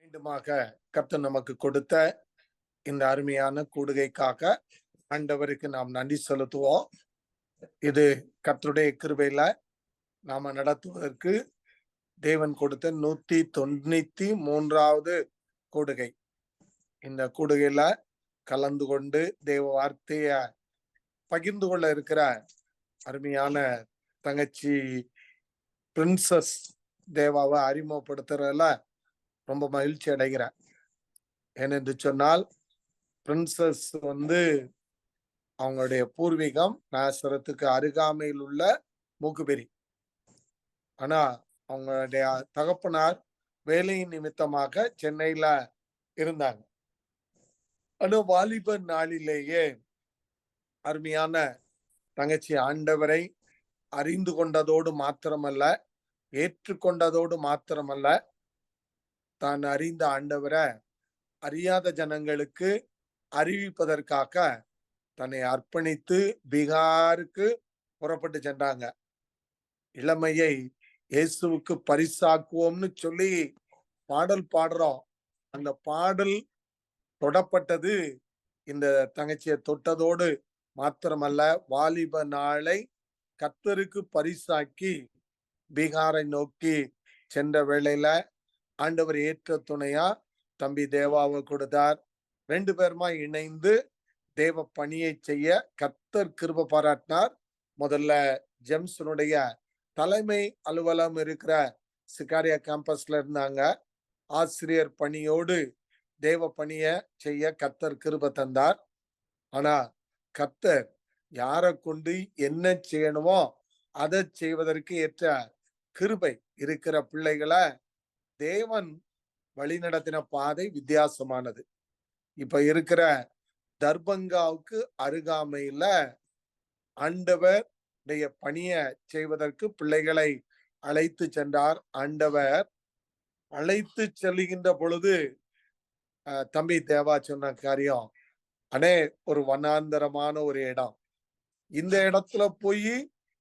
மீண்டுமாக கர்த்தர் நமக்கு கொடுத்த இந்த அருமையான கூடுகைக்காக ஆண்டவருக்கு நாம் நன்றி செலுத்துவோம். இது கர்த்தருடைய கிருபையில நாம நடத்துவதற்கு தேவன் கொடுத்த 193வது கூடுகை. இந்த கூடுகையில கலந்து கொண்டு தேவ வார்த்தைய பகிர்ந்து கொள்ள இருக்கிற அருமையான தங்கச்சி பிரின்சஸ் தேவாவை அறிமுகப்படுத்துறதுல ரொம்ப மகிழ்ச்சி அடைகிறேன். ஏனென்று சொன்னால் பிரின்சஸ் அவங்களுடைய பூர்வீகம் நாசரத்துக்கு அருகாமையில் உள்ள மூக்குபெரி. ஆனா அவங்களுடைய தகப்பனார் வேலையின் நிமித்தமாக சென்னையில இருந்தாங்க. ஆனா வாலிப நாளிலேயே அருமையான தங்கச்சி ஆண்டவரை அறிந்து கொண்டதோடு மாத்திரமல்ல, ஏற்றுக்கொண்டதோடு மாத்திரமல்ல, தான் அறிந்த ஆண்டவரை அறியாத ஜனங்களுக்கு அறிவிப்பதற்காக தன்னை அர்ப்பணித்து பீகாருக்கு புறப்பட்டு சென்றாங்க. இளமையை இயேசுவுக்கு பரிசாக்குவோம்னு சொல்லி பாடல் பாடுறோம். அந்த பாடல் தொடப்பட்டது இந்த தங்கச்சியை தொட்டதோடு மாத்திரமல்ல, வாலிப நாளை கர்த்தருக்கு பரிசாக்கி பீகாரை நோக்கி சென்ற வேளையில ஆண்டவர் ஏற்ற துணையா தம்பி தேவாவை கொடுத்தார். 2 பேருமா இணைந்து தேவ பணியை செய்ய கர்த்தர் கிருபை பாராட்டினார். முதல்ல ஜெம்ஸனுடைய தலைமை அலுவலகம் இருக்கிற சிகாரியா கேம்பஸ்ல இருந்தாங்க. ஆசிரியர் பணியோடு தேவ பணியை செய்ய கர்த்தர் கிருபை தந்தார். ஆனா கர்த்தர் யாரை கொண்டு என்ன செய்யணுமோ அதை செய்வதற்கு ஏற்ற கிருபை இருக்கிற பிள்ளைகளை தேவன் வழி நடத்தின பாதை வித்தியாசமானது. இப்ப இருக்கிற தர்பங்காவுக்கு அருகாமையில ஆண்டவர் பணியை செய்வதற்கு பிள்ளைகளை அழைத்து சென்றார். ஆண்டவர் அழைத்து செல்லுகின்ற பொழுது தம்பி தேவா சொன்ன காரியம், ஒரு வனாந்தரமான ஒரு இடம், இந்த இடத்துல போய்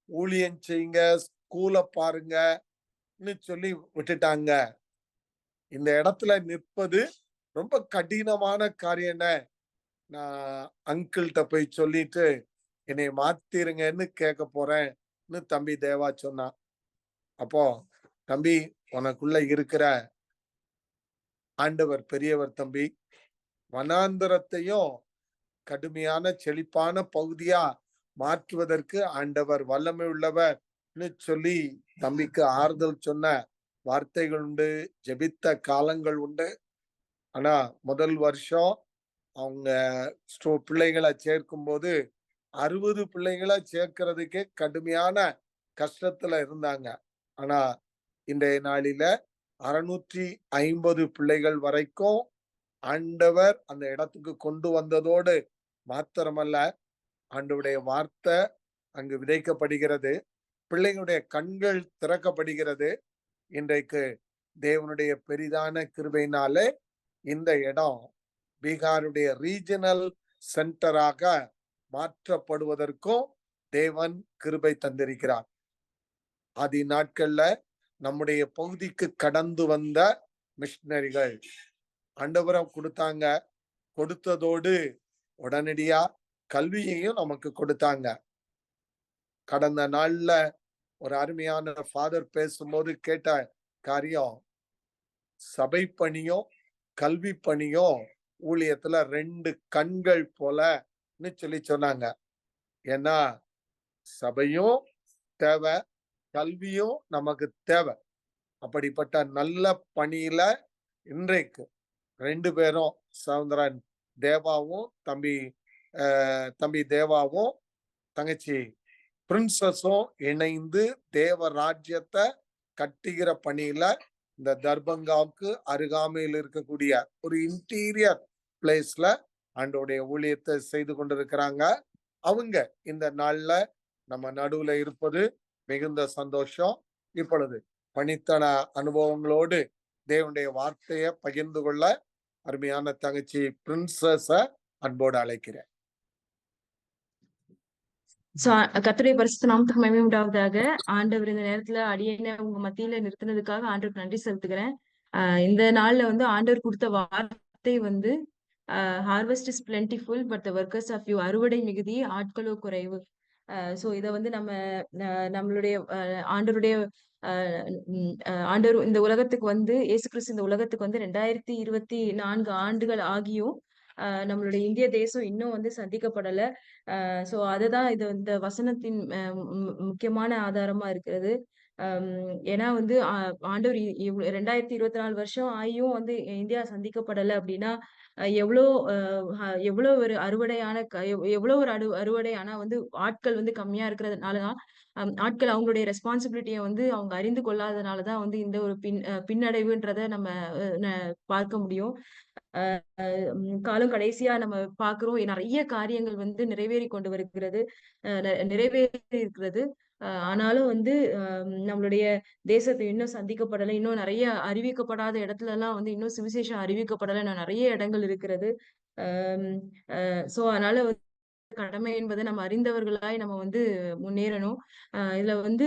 ஊழியம் செய்யுங்க, ஸ்கூலை பாருங்கன்னு சொல்லி விட்டுட்டாங்க. இந்த இடத்துல நிற்பது ரொம்ப கடினமான காரியம். நான் அங்கிள்கிட்ட போய் சொல்லிட்டு என்னை மாத்திருங்கன்னு கேட்க போறேன்னு தம்பி தேவா சொன்னான். அப்போ தம்பி, உனக்குள்ள இருக்கிற ஆண்டவர் பெரியவர் தம்பி. வனாந்தரத்தையும் கடுமையான செழிப்பான பகுதியா மாற்றுவதற்கு ஆண்டவர் வல்லமை உள்ளவர்னு சொல்லி தம்பிக்கு ஆறுதல் சொன்ன வார்த்தைகள் உண்டு, ஜெபித்த காலங்கள் உண்டு. ஆனா முதல் வருஷம் அவங்க பிள்ளைகளை சேர்க்கும் போது 60 பிள்ளைகளை சேர்க்கிறதுக்கே கடுமையான கஷ்டத்துல இருந்தாங்க. ஆனா இன்றைய நாளில 650 பிள்ளைகள் வரைக்கும் ஆண்டவர் அந்த இடத்துக்கு கொண்டு வந்ததோடு மாத்திரமல்ல, ஆண்டவருடைய வார்த்தை அங்கு விதைக்கப்படுகிறது, பிள்ளைகளுடைய கண்கள் திறக்கப்படுகிறது. இன்றைக்கு தேவனுடைய பெரிதான கிருபையினாலே இந்த இடம் பீகாருடைய ரீஜனல் சென்டராக மாற்றப்படுவதற்கும் தேவன் கிருபை தந்திருக்கிறார். ஆதி நாட்கள்ல நம்முடைய பகுதிக்கு கடந்து வந்த மிஷனரிகள் ஆண்டவரை கொடுத்தாங்க. கொடுத்ததோடு உடனடியா கல்வியையும் நமக்கு கொடுத்தாங்க. கடந்த நாள்ல ஒரு அருமையான ஃபாதர் பேசும்போது கேட்ட காரியம், சபை பணியும் கல்வி பணியும் ஊழியத்துல 2 கண்கள் போலன்னு சொல்லி சொன்னாங்க. ஏன்னா சபையும் தேவை, கல்வியும் நமக்கு தேவை. அப்படிப்பட்ட நல்ல பணியில இன்றைக்கு 2 பேரும், சௌந்தரன் தேவாவும் தம்பி தேவாவும் தங்கச்சி பிரின்சஸும் இணைந்து தேவ ராஜ்யத்தை கட்டுகிற பணியில இந்த தர்பங்காவுக்கு அருகாமையில் இருக்கக்கூடிய ஒரு இன்டீரியர் பிளேஸ்ல ஆண்டோடைய ஊழியத்தை செய்து கொண்டிருக்கிறாங்க. அவங்க இந்த நாள்ல நம்ம நடுவுல இருப்பது மிகுந்த சந்தோஷம். இப்பொழுது பணித்தன அனுபவங்களோடு தேவனுடைய வார்த்தையை பகிர்ந்து கொள்ள அருமையான தங்கச்சி பிரின்சஸ அன்போடு அழைக்கிறேன். கர்த்தருடைய பரிசுத்த நாமத்துக்கு மகிமை உண்டாவதாக. ஆண்டவர் இந்த நேரத்துல அடியேனை உங்க மத்தியில நிறுத்தினதுக்காக ஆண்டவருக்கு நன்றி செலுத்துகிறேன். இந்த நாள்ல வந்து ஆண்டவர் குடுத்த வார்த்தை வந்து harvest is plentiful but the workers are few, அறுவடை மிகுதி ஆட்களோ குறைவு. சோ இத வந்து நம்ம நம்மளுடைய ஆண்டவருடைய ஆண்டவர் இந்த உலகத்துக்கு வந்து இயேசு கிறிஸ்து இந்த உலகத்துக்கு வந்து 2024 ஆண்டுகள் ஆகியும் நம்மளுடைய இந்திய தேசம் இன்னும் வந்து சந்திக்கப்படல. சோ அதுதான் இது இந்த வசனத்தின் முக்கியமான ஆதாரமா இருக்கிறது. ஏன்னா வந்து ஆண்டவர் 2024 வருஷம் ஆகியும் வந்து இந்தியா சந்திக்கப்படல அப்படின்னா எவ்வளோ எவ்வளோ ஒரு அறுவடையான எவ்வளோ ஒரு அறுவடை. ஆனா வந்து ஆட்கள் வந்து கம்மியா இருக்கிறதுனாலதான் ஆட்கள் அவங்களுடைய ரெஸ்பான்சிபிலிட்டியை வந்து அவங்க அறிந்து கொள்ளாதனாலதான் வந்து இந்த ஒரு பின்னடைவுன்றத நம்ம பார்க்க முடியும். காலம் கடைசியா நம்ம பார்க்கிறோம். நிறைய காரியங்கள் வந்து நிறைவேறி கொண்டு வருகிறது. நிறைவேறி இருக்கிறது. ஆனாலும் வந்து நம்மளுடைய தேசத்தை இன்னும் சந்திக்கப்படலை. இன்னும் நிறைய அறிவிக்கப்படாத இடத்துல எல்லாம் வந்து இன்னும் சுவிசேஷம் அறிவிக்கப்படலை. நிறைய இடங்கள் இருக்கிறது. சோ அதனால வந்து கடமை என்பதை நம்ம அறிந்தவர்களாய் நம்ம வந்து முன்னேறணும். இதுல வந்து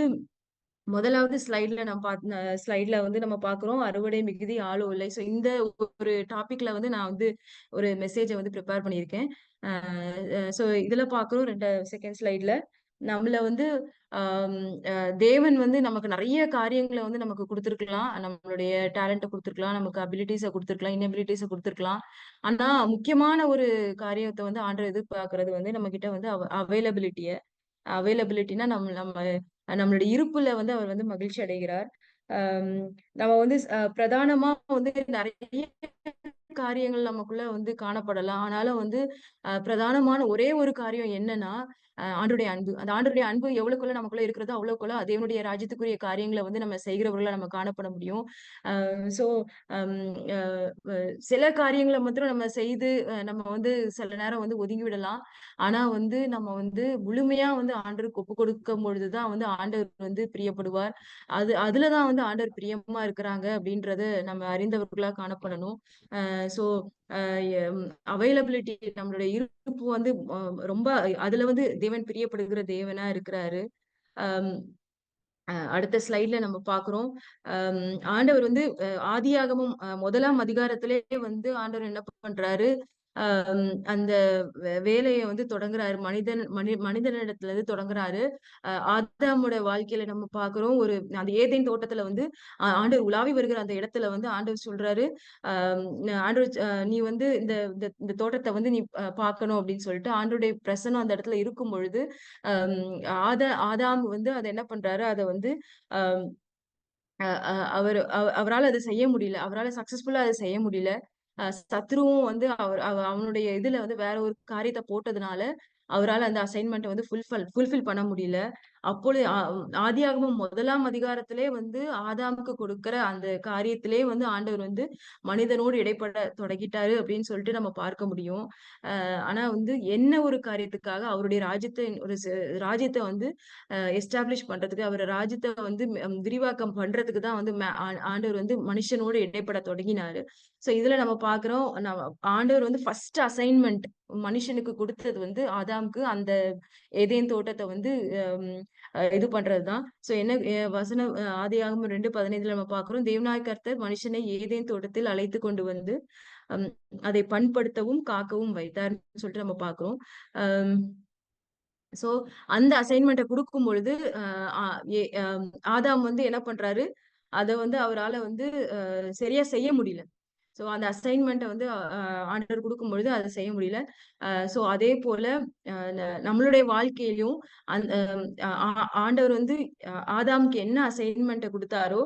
முதலாவது ஸ்லைட்ல வந்து நம்ம பார்க்கிறோம் அறுவடை மிகுதி ஆளோ இல்லை. சோ இந்த ஒரு டாபிக்ல வந்து நான் வந்து ஒரு மெசேஜை வந்து ப்ரிப்பேர் பண்ணியிருக்கேன். சோ இதுல பார்க்கிறோம் செகண்ட் ஸ்லைட்ல நம்மள வந்து ஆம், தேவன் வந்து நமக்கு நிறைய காரியங்களை வந்து நமக்கு கொடுத்துருக்கலாம். நம்மளுடைய டேலண்ட்டை கொடுத்துருக்கலாம், நமக்கு அபிலிட்டிஸை கொடுத்துருக்கலாம், இன்னபிலிட்டிஸை கொடுத்துருக்கலாம். ஆனா முக்கியமான ஒரு காரியத்தை வந்து ஆண்டவர் எதிர்பார்க்கறது வந்து நம்ம கிட்ட வந்து அவைலபிலிட்டிய. அவைலபிலிட்டினா நம்மளுடைய இருப்புல வந்து அவர் வந்து மகிழ்ச்சி அடைகிறார். ஆம், நம்ம வந்து பிரதானமா வந்து நிறைய காரியங்கள் நமக்குள்ள வந்து காணப்படலாம். ஆனாலும் வந்து பிரதானமான ஒரே ஒரு காரியம் என்னன்னா ஆண்டவருடைய அன்பு. அந்த ஆண்டவருடைய அன்பு எவ்வளவுக்குள்ள நமக்குள்ள இருக்கிறதோ அவ்வளவுக்குள்ள தேவனுடைய ராஜ்யத்துக்குரிய காரியங்களை வந்து நம்ம செய்கிறவர்களா நம்ம காணப்பட முடியும். சோ சில காரியங்களை மாத்திரம் நம்ம செய்து நம்ம வந்து சில நேரம் வந்து ஒதுங்கி விடலாம். ஆனா வந்து நம்ம வந்து முழுமையா வந்து ஆண்டவருக்கு ஒப்பு கொடுக்கும் பொழுதுதான் வந்து ஆண்டவர் வந்து பிரியப்படுவார். அதுலதான் வந்து ஆண்டவர் பிரியமா இருக்கிறாங்க அப்படின்றத நம்ம அறிந்தவர்களா காணப்படணும். சோ அவைலபிலிட்டி நம்மளுடைய இருப்பு வந்து ரொம்ப அதுல வந்து தேவன் பிரியப்படுகிற தேவனா இருக்கிறாரு. ஆஹ் அடுத்த ஸ்லைட்ல நம்ம பாக்குறோம். ஆண்டவர் வந்து ஆதியாகமம் முதலாம் அதிகாரத்திலே வந்து ஆண்டவர் என்ன பண்றாரு, அந்த வேலையை வந்து தொடங்குறாரு. மனிதனிடத்துல இருந்து தொடங்குறாரு. ஆதாமோட வாழ்க்கையில நம்ம பாக்குறோம். அந்த ஏதேன் தோட்டத்துல வந்து ஆண்டவர் உலாவி வருகிற அந்த இடத்துல வந்து ஆண்டவர் சொல்றாரு, ஆண்டவர் நீ வந்து இந்த இந்த இந்த தோட்டத்தை வந்து நீ பார்க்கணும் அப்படின்னு சொல்லிட்டு ஆண்டவருடைய பிரசனம் அந்த இடத்துல இருக்கும் பொழுது ஆம், ஆதாம் வந்து அதை என்ன பண்றாரு, அதை வந்து ஆஹ் அவரால அதை செய்ய முடியல. அவரால சக்சஸ்ஃபுல்லா அதை செய்ய முடியல. சத்ருவும் வந்து அவனுடைய இதுல வந்து வேற ஒரு காரியத்தை போட்டதுனால அவரால அந்த அசைன்மெண்ட்டை வந்து ஃபுல்ஃபில் பண்ண முடியல. அப்பொழுது ஆதியாகமம் முதலாம் அதிகாரத்திலே வந்து ஆதாமுக்கு கொடுக்கிற அந்த காரியத்திலே வந்து ஆண்டவர் வந்து மனிதனோடு இடைப்பட தொடங்கிட்டாரு அப்படின்னு சொல்லிட்டு நம்ம பார்க்க முடியும். ஆனா வந்து என்ன ஒரு காரியத்துக்காக அவருடைய ராஜ்யத்தை வந்து எஸ்டாப்ளிஷ் பண்றதுக்கு, அவர் ராஜ்யத்தை வந்து விரிவாக்கம் பண்றதுக்கு தான் வந்து ஆண்டவர் வந்து மனுஷனோடு இடைப்பட தொடங்கினாரு. சோ இதுல நம்ம பாக்குறோம், ஆண்டவர் வந்து ஃபர்ஸ்ட் அசைன்மெண்ட் மனுஷனுக்கு கொடுத்தது வந்து ஆதாமுக்கு அந்த ஏதேன் தோட்டத்தை வந்து இது பண்றதுதான். சோ என்ன வசனம் ஆதியாகமம் 2:15 நம்ம பாக்குறோம், தேவனாய் கர்த்தர் மனுஷனை ஏதேன் தோட்டத்தில் அழைத்து கொண்டு வந்து ஹம், அதை பண்படுத்தவும் காக்கவும் வைத்தார்னு சொல்லிட்டு நம்ம பாக்குறோம். சோ அந்த அசைன்மெண்ட்டை கொடுக்கும் பொழுது ஆதாம் வந்து என்ன பண்றாரு, அத வந்து அவரால வந்து சரியா செய்ய முடியல. சோ அந்த அசைன்மெண்ட்டை வந்து ஆண்டவர் கொடுக்கும் பொழுது அதை செய்ய முடியல. சோ அதே போல நம்மளுடைய வாழ்க்கையிலும் அந்த ஆண்டவர் வந்து ஆதாமுக்கு என்ன அசைன்மெண்ட்டை கொடுத்தாரோ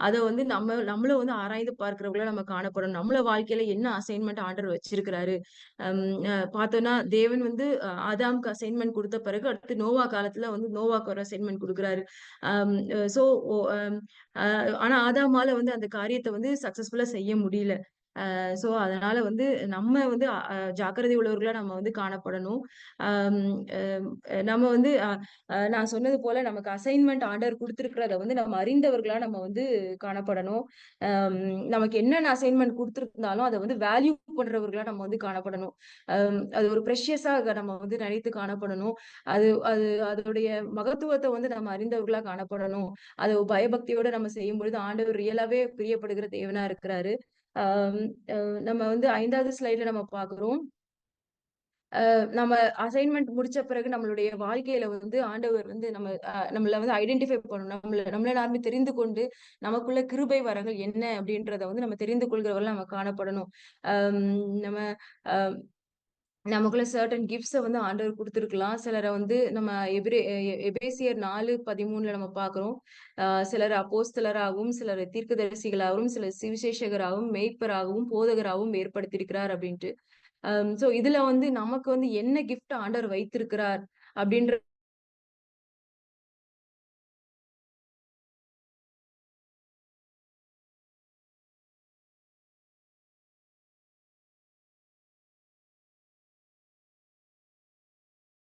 அதை வந்து நம்மளும் வந்து ஆராய்ந்து பார்க்கிறவங்கள நம்ம காணப்படும். நம்மள வாழ்க்கையில என்ன அசைன்மெண்ட் ஆண்டவர் வச்சிருக்கிறாரு. பார்த்தோம்னா தேவன் வந்து ஆதாமுக்கு அசைன்மெண்ட் கொடுத்த பிறகு அடுத்து நோவா காலத்துல வந்து நோவாக்கு ஒரு அசைன்மெண்ட் கொடுக்குறாரு. சோ ஆனா ஆதாமால வந்து அந்த காரியத்தை வந்து சக்சஸ்ஃபுல்லா செய்ய முடியல. சோ அதனால வந்து நம்ம வந்து ஜாக்கிரதை உள்ளவர்களா நம்ம வந்து காணப்படணும். ஆம், நம்ம வந்து நான் சொன்னது போல நமக்கு அசைன்மெண்ட் ஆர்டர் குடுத்திருக்கிறத வந்து நம்ம அறிந்தவர்களா நம்ம வந்து காணப்படணும். அம் நமக்கு என்னென்ன அசைன்மெண்ட் குடுத்திருந்தாலும் அத வந்து வேல்யூ பண்றவர்களா நம்ம வந்து காணப்படணும். அது ஒரு ப்ரெஷியஸா நம்ம வந்து நினைத்து காணப்படணும். அது அது அதோடைய மகத்துவத்த வந்து நம்ம அறிந்தவர்களா காணப்படணும். அது பயபக்தியோட நம்ம செய்யும்பொழுது ஆண்டவர் ரியலாவே பிரியப்படுகிற தேவனா இருக்கிறாரு. ஆம், நம்ம வந்து 5வது ஸ்லைட்ல நம்ம பார்க்கிறோம். நம்ம அசைன்மென்ட் முடிச்ச பிறகு நம்மளுடைய வாழ்க்கையில வந்து ஆண்டவர் வந்து நம்மள வந்து ஐடென்டிஃபை பண்ணணும். நம்மள நாமே தெரிந்து கொண்டு, நமக்குள்ள கிருபை வரங்கள் என்ன அப்படின்றத வந்து நம்ம தெரிந்து கொள்கிறவர்களா நம்ம காணப்படணும். அம் நம்ம அ நமக்குள்ள சர்டன் கிஃப்ட்ஸ வந்து ஆண்டவர் குடுத்திருக்கலாம். சிலர வந்து நம்ம எபேசியர் 4:13ல நம்ம பார்க்கிறோம். சிலர் அப்போஸ்தலராகவும், சிலர் தீர்க்கதரிசிகளாகவும், சிலர் சுவிசேஷகராகவும், மேய்ப்பராகவும், போதகராகவும் ஏற்படுத்தியிருக்கிறார் அப்படின்ட்டு. சோ இதுல வந்து நமக்கு வந்து என்ன கிஃப்ட் ஆண்டவர் வைத்திருக்கிறார் அப்படின்ற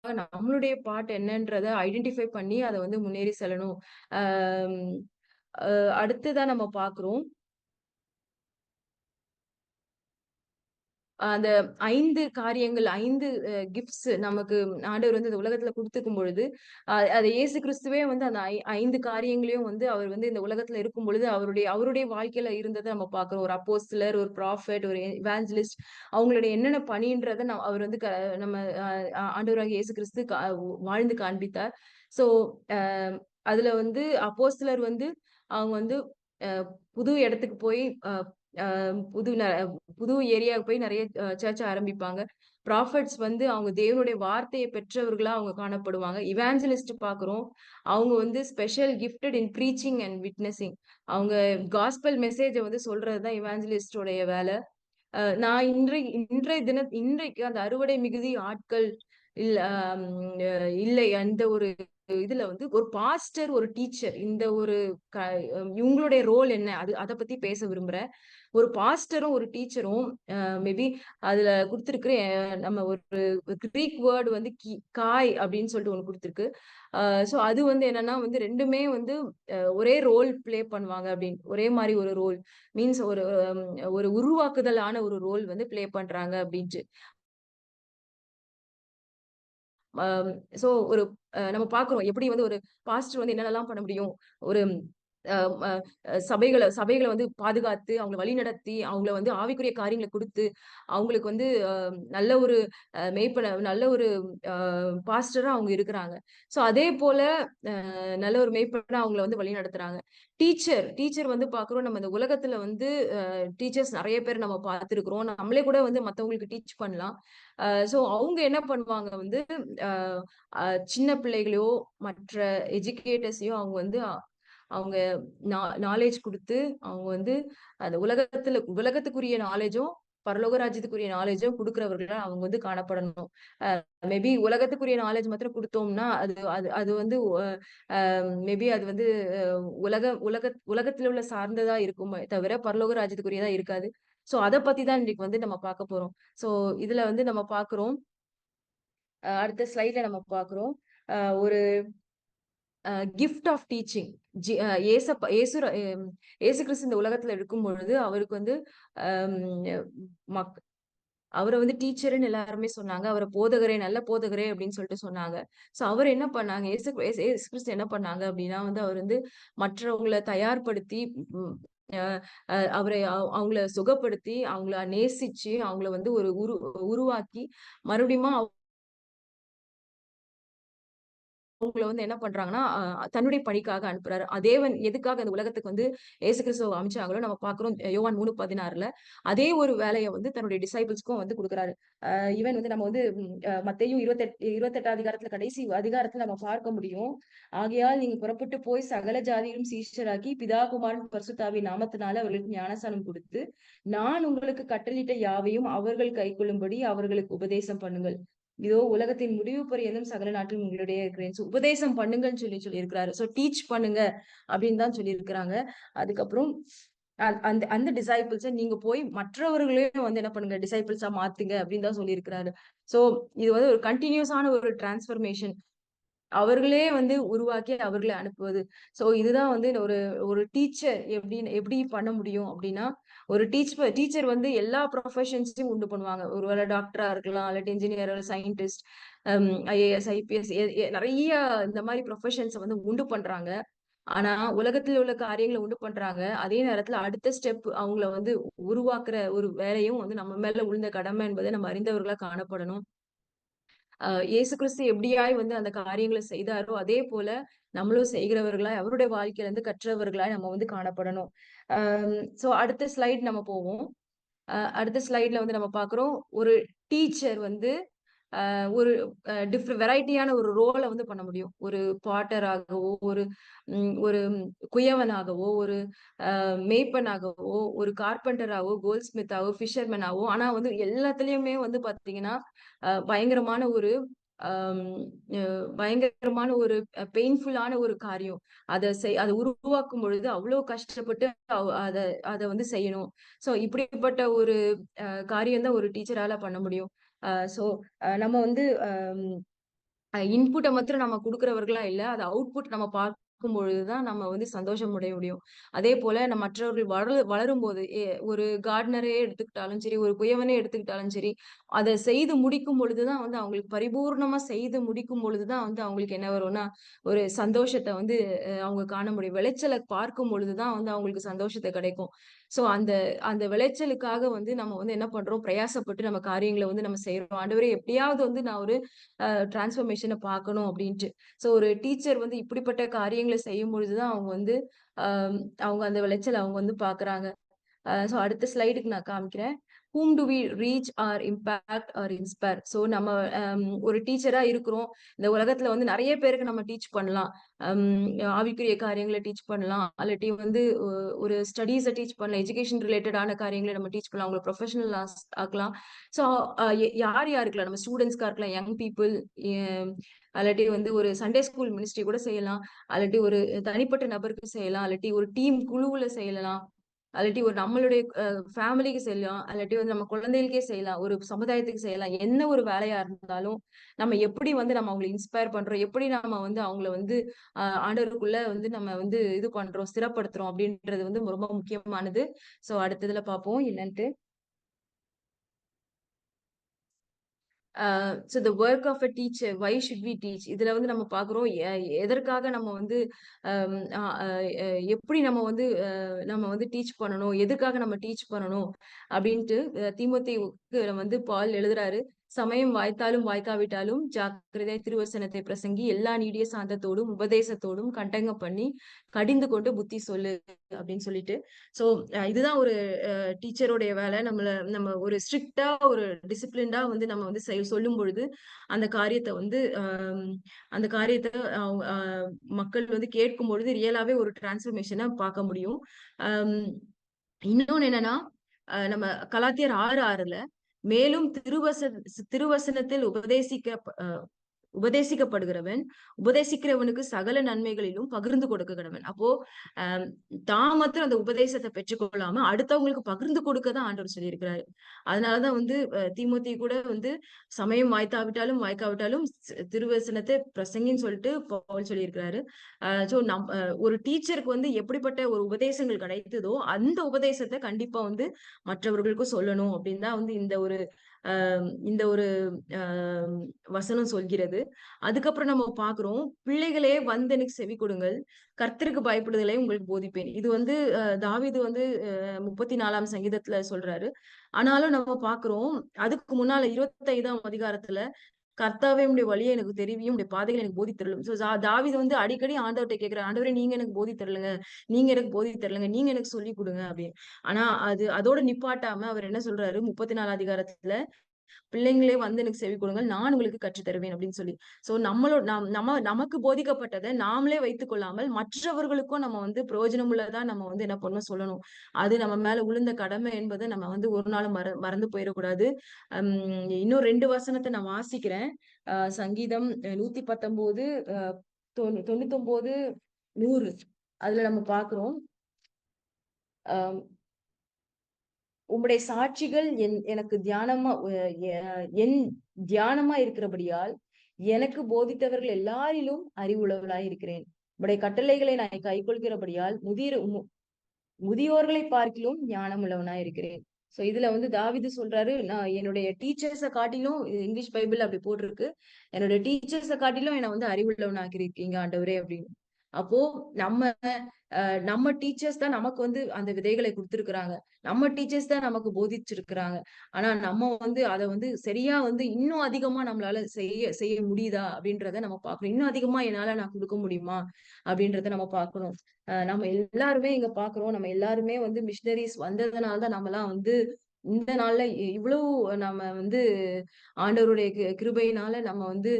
நம்மளுடைய பார்ட் என்னன்றத ஐடென்டிஃபை பண்ணி அத வந்து முன்னேறி செல்லணும். அம் அ அடுத்ததா நம்ம பார்க்கிறோம். அந்த 5 காரியங்கள், 5 கிஃப்ட்ஸ் நமக்கு ஆண்டவர் வந்து இந்த உலகத்துல குடுத்துருக்கும் பொழுது, அது இயேசு கிறிஸ்துவே வந்து அந்த 5 காரியங்களையும் வந்து அவர் வந்து இந்த உலகத்துல இருக்கும் பொழுது, அவருடைய வாழ்க்கையில இருந்தத நம்ம பார்க்கிறோம். ஒரு அப்போஸ்தலர், ஒரு ப்ராஃபெட், ஒரு எவாஞ்சலிஸ்ட் அவங்களுடைய என்னென்ன பணின்றத அவர் வந்து நம்ம ஆண்டவராகிய இயேசு கிறிஸ்து வாழ்ந்து காண்பித்தார். ஸோ, அ அதுல வந்து அப்போஸ்தலர் வந்து அவங்க வந்து அ புது இடத்துக்கு போய் அ அ புது ந புது ஏரியாவுக்கு போய் நெறைய சர்ச் ஆரம்பிப்பாங்க. ப்ராஃபிட்ஸ் வந்து அவங்க தேவனுடைய வார்த்தைய பெற்றவர்களா அவங்க காணப்படுவாங்க. இவாஞ்சலிஸ்ட் பார்க்குறோம். அவங்க வந்து special gifted in breaching and witnessing. அவங்க காஸ்பல் மெசேஜ வந்து சொல்றது தான் இவாஞ்சலிஸ்ட்டோடைய வேல. நான் இன்றைக்கு அந்த அறுவடை மிகுதி ஆட்கள் இல்ல அம் இல்லை. அந்த ஒரு இதுல வந்து ஒரு பாஸ்டர், ஒரு டீச்சர் இந்த ஒரு க இவங்களுடைய ரோல் என்ன? அத பத்தி பேச விரும்புறேன். ஒரு பாஸ்டரும், ஒரு டீச்சரும் மேபி அதுல குடுத்திருக்கு. நம்ம ஒரு கிரீக் வேர்ட் வந்து காய் அப்படின்னு சொல்லிட்டு ஒண்ணு குடுத்திருக்கு. அ சோ அது வந்து என்னன்னா வந்து 2மே வந்து ஒரே ரோல் ப்ளே பண்ணுவாங்க அப்படின்னு. ஒரே மாரி ஒரு ரோல். மீன்ஸ் ஒரு உருவாக்குதலான ஒரு ரோல் வந்து ப்ளே பண்றாங்க அப்படின்ட்டு. அம் சோ ஒரு நம்ம பார்க்குறோம். எப்படி வந்து ஒரு பாஸ்டர் வந்து என்னென்னலாம் பண்ண முடியும்? ஒரு அ ம சபைகள சபைகள வந்து பாதுகாத்து, அவங்கள வழிநடத்தி, அவங்கள வந்து ஆவிக்குரிய காரியங்கள குடுத்து, அவங்களுக்கு வந்து நல்ல ஒரு மேய்ப்பன நல்ல ஒரு அ பாஸ்டரா அவங்க இருக்கிறாங்க. ஸோ அதே போல நல்ல ஒரு மேய்ப்பனா அவங்கள வந்து வழிநடத்துறாங்க. டீச்சர் வந்து பார்க்குறோம். நம்ம இந்த உலகத்துல வந்து டீச்சர்ஸ் நெறைய பேர் நம்ம பார்த்துருக்கிறோம். நம்மளே கூட வந்து மத்தவங்களுக்கு டீச் பண்ணலாம். சோ அவங்க என்ன பண்ணுவாங்க வந்து, அ அ சின்ன பிள்ளைகளையோ, மற்ற எஜுகேட்டர்ஸையோ அவங்க வந்து அவங்க நாலேட்ஜ் குடுத்து, அவங்க வந்து அந்த உலகத்துக்குரிய நாலேட்ஜும், பரலோக ராஜ்யத்துக்குரிய நாலேட்ஜும் குடுக்கிறவர்களா அவங்க வந்து காணப்படணும். மேபி உலகத்துக்குரிய நாலேட்ஜ் மாத்திரம் குடுத்தோம்னா, அது அது அது வந்து மேபி அது வந்து அ உலகத்தில உள்ள சார்ந்ததா இருக்குமே தவிர, பரலோக ராஜ்யத்துக்குரியதா இருக்காது. சோ அத பத்தி தான் இன்னைக்கு வந்து நம்ம பார்க்க போறோம். சோ இதுல வந்து நம்ம பார்க்கிறோம். அடுத்த ஸ்லைட்ல நம்ம பார்க்கிறோம். ஒரு கிஃப்ட் ஆஃப் டீச்சிங். ஜி அ ஏசப்பா ஏசு ர எம் ஏசு கிறிஸ்து இந்த உலகத்துல இருக்கும்பொழுது, அவருக்கு வந்து அம் மக் அவர வந்து டீச்சர்ன்னு எல்லாருமே சொன்னாங்க. அவர போதகரே, நல்ல போதகரே அப்படின்னு சொல்லிட்டு சொன்னாங்க. சோ அவர் என்ன பண்ணாங்க, ஏசு கிறிஸ்து என்ன பண்ணாங்க அப்படின்னா வந்து, அவர் வந்து மற்றவங்கள தயார்படுத்தி, ம் அ அ அவரை அவங்கள சுகப்படுத்தி, அவங்கள நேசிச்சு, அவங்கள வந்து ஒரு உருவாக்கி, மறுபடியும் அவங்கள வந்து என்ன பண்றாங்கன்னா, தன்னுடைய பணிக்காக அனுப்புறாரு. தேவன் எதுக்காக அந்த உலகத்துக்கு வந்து இயேசு கிறிஸ்துவ அனுப்பிச்சாங்களோ நம்ம பார்க்கிறோம். யோவான் 3:16ல அதே ஒரு வேலைய வந்து தன்னுடைய டிசைபிள்ஸ்க்கும் வந்து குடுக்குறாரு. ஈவன் வந்து நம்ம வந்து மத்தேயு 28 அதிகாரத்துல கடைசி அதிகாரத்துல நம்ம பார்க்க முடியும். ஆகையால் நீங்க புறப்பட்டு போய் சகல ஜாதியிலும் சீஷராக்கி பிதா, குமாரன், பரிசுத்தாவியின் நாமத்தினால அவர்களுக்கு ஞானஸ்நானம் குடுத்து, நான் உங்களுக்கு கட்டளையிட்ட யாவையும் அவர்கள் கைக்கொள்ளும்படி அவர்களுக்கு உபதேசம் பண்ணுங்கள். இதோ உலகத்தின் முடிவு பரியந்தம் சகல நாட்டிலும் உங்களிடையே இருக்கிறேன். சோ உபதேசம் பண்ணுங்கன்னு சொல்லியிருக்கிறாரு. சோ டீச் பண்ணுங்க அப்படின்னு தான் சொல்லியிருக்கிறாங்க. அதுக்கப்புறம் அந்த அந்த டிசைபிள்ஸ நீங்க போய் மற்றவர்களையும் வந்து என்ன பண்ணுங்க, டிசைபிள்ஸா மாத்துங்க அப்படின்னு தான் சொல்லியிருக்கிறாரு. சோ இது வந்து ஒரு கன்டினியூஸான ஒரு டிரான்ஸ்ஃபர்மேஷன். அவர்களே வந்து உருவாக்கி அவர்களே அனுப்புவது. சோ இதுதான் வந்து ஒரு ஒரு டீச்சர் எப்படி பண்ண முடியும் அப்படின்னா, ஒரு டீச்சர் வந்து எல்லா ப்ரொஃபஷன்ஸையும் உண்டு பண்ணுவாங்க. ஒருவேளை டாக்டரா இருக்கலாம், இல்லாட்டி இன்ஜினியர், சயின்டிஸ்ட், ஐஏஎஸ், ஐபிஎஸ், நெறைய இந்த மாரி ப்ரொஃபஷன்ஸ வந்து உண்டு பண்றாங்க. ஆனா உலகத்துல உள்ள காரியங்கள உண்டு பண்றாங்க. அதே நேரத்துல அடுத்த ஸ்டெப் அவங்கள வந்து உருவாக்குற ஒரு வேலையும் வந்து நம்ம மேல விழுந்த கடமை என்பதை நம்ம அறிந்தவர்களா காணப்படணும். இயேசு கிறிஸ்து எப்படியாய் வந்து அந்த காரியங்கள செய்தாரோ, அதே போல நம்மளும் செய்கிறவர்களாய், அவருடைய வாழ்க்கையில இருந்து கற்றவர்களாய் நம்ம வந்து காணப்படணும். சோ அடுத்த ஸ்லைட் நம்ம போவோம். அடுத்த ஸ்லைட்ல வந்து நம்ம பார்க்கிறோம். ஒரு டீச்சர் வந்து ஒரு வெரைட்டியான ஒரு ரோல வந்து பண்ண முடியும். ஒரு பாட்டராகவோ, ஒரு குயவனாகவோ, ஒரு மேய்ப்பனாகவோ, ஒரு கார்பெண்டராவோ, கோல்ட் ஸ்மித்தாவோ, ஃபிஷர்மேனாவோ, ஆனா வந்து எல்லாத்துலயுமே வந்து பார்த்தீங்கன்னா, பயங்கரமான ஒரு அம் அ பயங்கரமான ஒரு பெயின்ஃபுல்லான ஒரு காரியம். அத உருவாக்கும் பொழுது அவ்ளோ கஷ்டப்பட்டு அத அத வந்து செய்யணும். சோ இப்படிப்பட்ட ஒரு காரியம் தான் ஒரு டீச்சரால பண்ண முடியும். சோ நம்ம வந்து இன்புட்ட மாத்திரம் நம்ம குடுக்கிறவர்களா இல்ல. அது அவுட்புட் நம்ம பார்க்கும் பொழுது தான் நம்ம வந்து சந்தோஷம் அடைய முடியும். அதேபோல மற்றவர்கள் வளரும்போது ஒரு கார்ட்னரே எடுத்துக்கிட்டாலும் சரி, ஒரு குயவனே எடுத்துக்கிட்டாலும் சரி, அத செய்து முடிக்கும் பொழுது தான் வந்து அவங்களுக்கு பரிபூர்ணமா செய்து முடிக்கும் பொழுது தான் வந்து அவங்களுக்கு என்ன வரும்னா, ஒரு சந்தோஷத்த வந்து அவங்க காண முடியும். விளைச்சல பார்க்கும் பொழுது தான் வந்து அவங்களுக்கு சந்தோஷத்த கிடைக்கும். சோ அந்த அந்த விளைச்சலுக்காக வந்து நம்ம வந்து என்ன பண்றோம், பிரயாசப்பட்டு நம்ம காரியங்கள வந்து நம்ம செய்றோம். ஆண்டவரே எப்படியாவது வந்து நான் ஒரு டிரான்ஸ்ஃபர்மேஷன பார்க்கணும் அப்படின்ட்டு. சோ ஒரு டீச்சர் வந்து இப்படிப்பட்ட காரியங்கள செய்யும் பொழுது தான் அவங்க வந்து அ அவங்க அந்த விளைச்சல அவங்க வந்து பார்க்குறாங்க. சோ அடுத்த ஸ்லைடுக்கு நான் காமிக்கிறேன். "Whom do we reach or impact or inspire?" So நம்ம ஒரு டீச்சரா இருக்கிறோம். இந்த உலகத்துல வந்து நெறைய பேருக்கு நம்ம டீச் பண்ணலாம். அம் ஆவிக்குரிய காரியங்கள டீச் பண்ணலாம். அல்லாட்டி வந்து ஒரு ஸ்டடீஸ டீச் பண்ணலாம். எஜுகேஷன் ரிலேட்டடான காரியங்கள நம்ம டீச் பண்ணலாம். அவங்கள ப்ரொஃபஷனல் ஆக்கலாம். சோ யார் யாருக்கலாம் நம்ம ஸ்டூடண்ட்ஸ்க்கா இருக்கலாம், யங் பீப்பிள், எ அல்லாட்டி வந்து ஒரு சண்டே ஸ்கூல் மினிஸ்ட்ரி கூட செய்யலாம். அல்லாட்டி ஒரு தனிப்பட்ட நபருக்கு செய்யலாம். அல்லாட்டி ஒரு டீம் குழுவுல செய்யலாம். அல்லாட்டி ஒரு நம்மளுடைய ஃபேமிலிக்கு செய்யலாம். அல்லாட்டி வந்து நம்ம குழந்தைகளுக்கே செய்யலாம். ஒரு சமுதாயத்துக்கு செய்யலாம். என்ன ஒரு வேலையா இருந்தாலும், நம்ம எப்படி வந்து நம்ம அவங்கள இன்ஸ்பயர் பண்றோம், எப்படி நம்ம வந்து அவங்கள வந்து ஆண்டவருக்குள்ள வந்து நம்ம வந்து இது பண்றோம், ஸ்திரப்படுத்துறோம் அப்படின்றது வந்து ரொம்ப முக்கியமானது. சோ அடுத்ததுல பார்ப்போம் என்னன்ட்டு. So the work of a teacher, why should we teach? இதுல வந்து நம்ம பார்க்கிறோம் எதற்காக நம்ம வந்து அம் அ அ எ எப்படி நம்ம வந்து டீச் பண்ணணும்? எதுக்காக நம்ம டீச் பண்ணணும்? அப்படின்ட்டு தீமோத்தேயுவுக்கு வந்து பால் எழுதுறாரு. "சமயம் வாய்த்தாலும் வாய்க்காவிட்டாலும் ஜாக்கிரதையாய் திருவசனத்தை பிரசங்கி, எல்லா நீடிய சாந்தத்தோடும், உபதேசத்தோடும் கண்டங்க பண்ணி, கடிந்து கொண்டு புத்தி சொல்லு" அப்படின்னு சொல்லிட்டு. சோ இதுதான் ஒரு டீச்சருடைய வேலை. நம்ம ஒரு ஸ்ட்ரிக்ட்டா ஒரு டிசிப்ளின்டா வந்து நம்ம வந்து சொல்லும் பொழுது, அந்த காரியத்த வந்து அந்த காரியத்த அவ் அ மக்கள் வந்து கேட்கும் பொழுது ரியலாவே ஒரு டிரான்ஸ்ஃபர்மேஷன பார்க்க முடியும். அம் இன்னொன்னு என்னன்னா, நம்ம கலாத்தியர் 6:6ல மேலும் திருவசனத்தில் உபதேசிக்கப்படுகிறவன், உபதேசிக்கிறவனுக்கு சகல நன்மைகளிலும் பகிர்ந்து கொடுக்க கடவன். அப்போ அ தான் மாத்திரம் அந்த உபதேசத்த பெற்றுக்கொள்ளாம, அடுத்தவங்களுக்கு பகிர்ந்து கொடுக்க தான் ஆண்டவர் சொல்லியிருக்கிறாரு. அதனாலதான் வந்து தீமோத்தேயு கூட வந்து சமயம் வாய்த்தாவிட்டாலும், வாய்க்காவிட்டாலும் திருவசனத்தை பிரசங்கின்னு சொல்லிட்டு பவுல் சொல்லியிருக்கிறாரு. சோ ஒரு டீச்சருக்கு வந்து எப்படிப்பட்ட ஒரு உபதேசங்கள் கிடைத்ததோ, அந்த உபதேசத்த கண்டிப்பா வந்து மற்றவர்களுக்கும் சொல்லணும் அப்படின்னு தான் வந்து இந்த ஒரு அ வசனம் சொல்கிறது. அதுக்கப்புறம் நம்ம பார்க்கிறோம், "பிள்ளைகளே வந்து எனக்கு செவி கொடுங்கள். கர்த்தருக்கு பயப்படுதலை உங்களுக்கு போதிப்பேன்." இது வந்து தாவீது வந்து 34ஆம் சங்கீதத்துல சொல்றாரு. ஆனாலும் நம்ம பார்க்கிறோம், அதுக்கு முன்னால 25ஆம் அதிகாரத்துல, "கர்த்தாவே உம்முடைய வழியை எனக்கு தெரிவியும், உம்முடைய பாதைகளை எனக்கு போதித்தருளும்." சோ தாவீது வந்து அடிக்கடி ஆண்டவர்ட்ட கேட்கிறார், "ஆண்டவரே நீங்க எனக்கு போதித்தருளுங்க. நீங்க எனக்கு போதித்தருளுங்க. நீங்க எனக்கு சொல்லிக் குடுங்க." அப்படின்னு. ஆனா அதோட நிப்பாட்டாம அவர் என்ன சொல்றாரு 34 அதிகாரத்துல, பிள்ளைங்களே வந்து எனக்கு செவி கொடுங்கள். நான் உங்களுக்கு கற்றுத் தருவேன் அப்படின்னு சொல்லி. சோ நமக்கு போதிக்கப்பட்டத நாமளே வைத்துக் கொள்ளாமல், மற்றவர்களுக்கும் நம்ம வந்து பிரயோஜனம் உள்ளதா நம்ம வந்து என்ன பண்ணணும் சொல்லணும். அது நம்ம மேல விழுந்த கடமை என்பத நம்ம வந்து ஒரு நாளும் மறந்து போயிறக்கூடாது. அம் இன்னும் 2 வசனத்த நான் வாசிக்கிறேன். சங்கீதம் 119 அ 99, 100 அதுல நம்ம பார்க்கிறோம். ஆஹ் உம்முடைய சாட்சிகள் எனக்கு தியானமா என் தியானமா இருக்கிறபடியால் எனக்கு போதித்தவர்கள் எல்லாரிலும் அறிவுள்ளவளாய் இருக்கிறேன். உம்முடைய கட்டளைகளை நான் கைக்கொள்கிறபடியால் முதியோர்களை பார்க்கிலும் ஞானம் உள்ளவனா இருக்கிறேன். சோ இதுல வந்து தாவீது சொல்றாரு, நான் என்னுடைய டீச்சர்ஸ காட்டிலும், இங்கிலீஷ் பைபிள் அப்படி போட்டிருக்கு, என்னுடைய டீச்சர்ஸ காட்டிலும் என்னை வந்து அறிவுள்ளவனாக்கி இருக்கீங்க ஆண்டவரே அப்படின்னு. அப்போ நம்ம நம்ம டீச்சர்ஸ் தான் நமக்கு வந்து அந்த விதைகளை கொடுத்திருக்கிறாங்க. நம்ம டீச்சர்ஸ் தான் நமக்கு போதிச்சிருக்கிறாங்க. ஆனா நம்ம வந்து அதை வந்து சரியா வந்து இன்னும் அதிகமா நம்மளால செய்ய செய்ய முடியுதா அப்படின்றத நம்ம பார்க்கணும். இன்னும் அதிகமா என்னால நான் கொடுக்க முடியுமா அப்படின்றத நம்ம பார்க்கணும். நம்ம எல்லாருமே இங்க பாக்குறோம். நம்ம எல்லாருமே வந்து மிஷினரிஸ் வந்ததுனாலதான் நம்மலாம் வந்து இந்த நாள்ல இவ்வளவு நம்ம வந்து ஆண்டவருடைய கிருபையினால நம்ம வந்து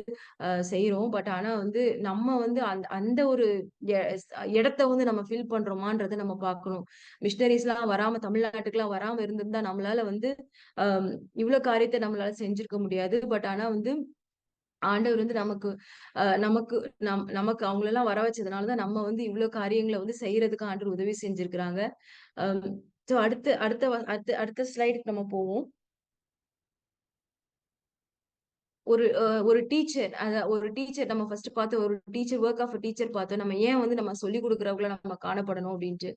செய்றோம். பட் ஆனா வந்து நம்ம வந்து அந்த அந்த ஒரு இடத்த வந்து நம்ம ஃபில் பண்றோமான்றத நம்ம பார்க்கணும். மிஷினரிஸ் எல்லாம் வராம, தமிழ்நாட்டுக்குலாம் வராம இருந்திருந்தா நம்மளால வந்து இவ்வளவு காரியத்தை நம்மளால செஞ்சிருக்க முடியாது. பட் ஆனா வந்து ஆண்டவர் வந்து நமக்கு நமக்கு நமக்கு அவங்களெல்லாம் வர வச்சதுனாலதான் நம்ம வந்து இவ்வளவு காரியங்களை வந்து செய்யறதுக்கு ஆண்டவர் உதவி செஞ்சிருக்கிறாங்க. சோ அடுத்து அடுத்த அடுத்த அடுத்த ஸ்லைடுக்கு நம்ம போவோம். ஒரு டீச்சர் ஒரு டீச்சர் நம்ம ஃபர்ஸ்ட் பார்த்து ஒரு டீச்சர் ஒர்க் ஆஃப் டீச்சர் பார்த்தோம். நம்ம ஏன் வந்து நம்ம சொல்லிக் கொடுக்குறவங்கள நம்ம காணப்படணும் அப்படின்ட்டு.